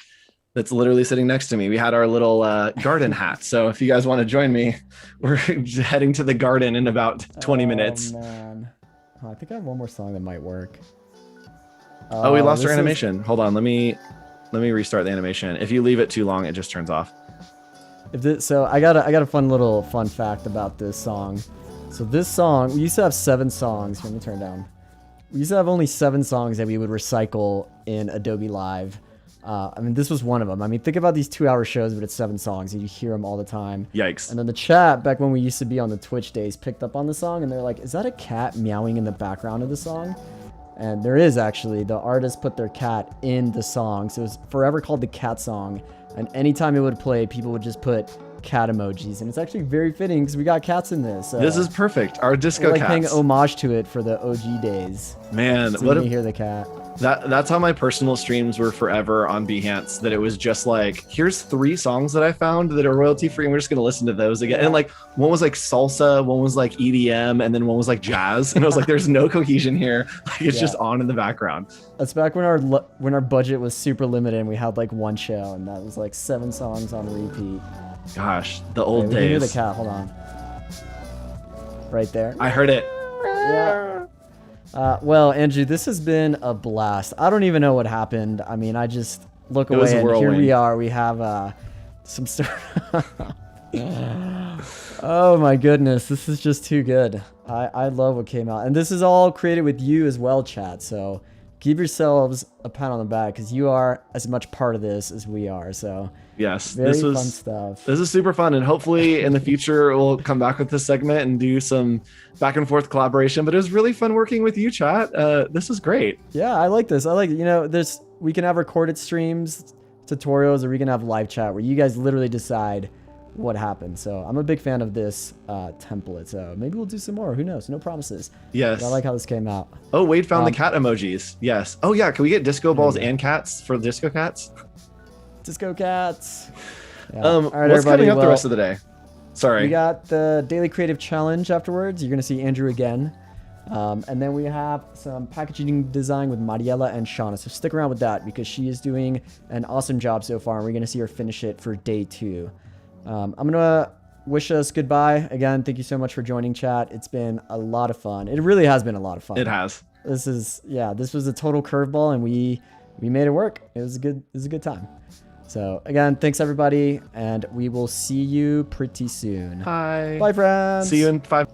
That's literally sitting next to me. We had our little garden hat. So if you guys want to join me, we're heading to the garden in about 20 minutes. Man. Oh, I think I have one more song that might work. Oh, we lost our animation. Hold on. Let me restart the animation. If you leave it too long, it just turns off. So I got a fun fact about this song. So this song, we used to have 7 songs. Let me turn down. We used to have only 7 songs that we would recycle in Adobe Live. I mean, this was one of them. I mean, think about these 2-hour shows, but it's 7 songs, and you hear them all the time. Yikes. And then the chat, back when we used to be on the Twitch days, picked up on the song, and they're like, is that a cat meowing in the background of the song? And there is, actually. The artist put their cat in the song, so it was forever called the cat song. And anytime it would play, people would just put cat emojis, and it's actually very fitting because we got cats in this. This is perfect. Our disco we're like cats. paying homage to it for the OG days. Man, so you hear the cat. That's how my personal streams were forever on Behance, that it was just like, here's 3 songs that I found that are royalty free, and we're just gonna listen to those again. And like one was like salsa, one was like EDM, and then one was like jazz. And I was like, there's no cohesion here. Like it's just on in the background. That's back when our budget was super limited and we had like one show, and that was like 7 songs on repeat. Gosh, the old days. We hear the days. cat. Hold on. Right there. I heard it. Yeah. Well, Andrew, this has been a blast. I don't even know what happened. I mean, I just look It was away a and here whirlwind. we are. We have some stuff. Oh my goodness, this is just too good. I love what came out. And this is all created with you as well, chat. So give yourselves a pat on the back because you are as much part of this as we are. So Yes, very this was fun stuff. This is super fun, and hopefully in the future we'll come back with this segment and do some back and forth collaboration. But it was really fun working with you, chat. This is great. Yeah, I like this. I like, we can have recorded streams, tutorials, or we can have live chat where you guys literally decide what happened. So I'm a big fan of this template. So maybe we'll do some more. Who knows? No promises. Yes. But I like how this came out. Oh, Wade found the cat emojis. Yes. Oh yeah. Can we get disco balls and cats for the disco cats? Disco cats. Yeah. All right, what's coming up the well, rest of the day? Sorry. We got the Daily Creative Challenge afterwards. You're going to see Andrew again. And then we have some packaging design with Mariela and Shauna. So stick around with that because she is doing an awesome job so far. And we're going to see her finish it for day 2. I'm going to wish us goodbye. Again, thank you so much for joining, chat. It's been a lot of fun. It really has been a lot of fun. It has. This was a total curveball, and we made it work. It was a good time. So again, thanks everybody, and we will see you pretty soon. Bye. Bye, friends. See you in 5.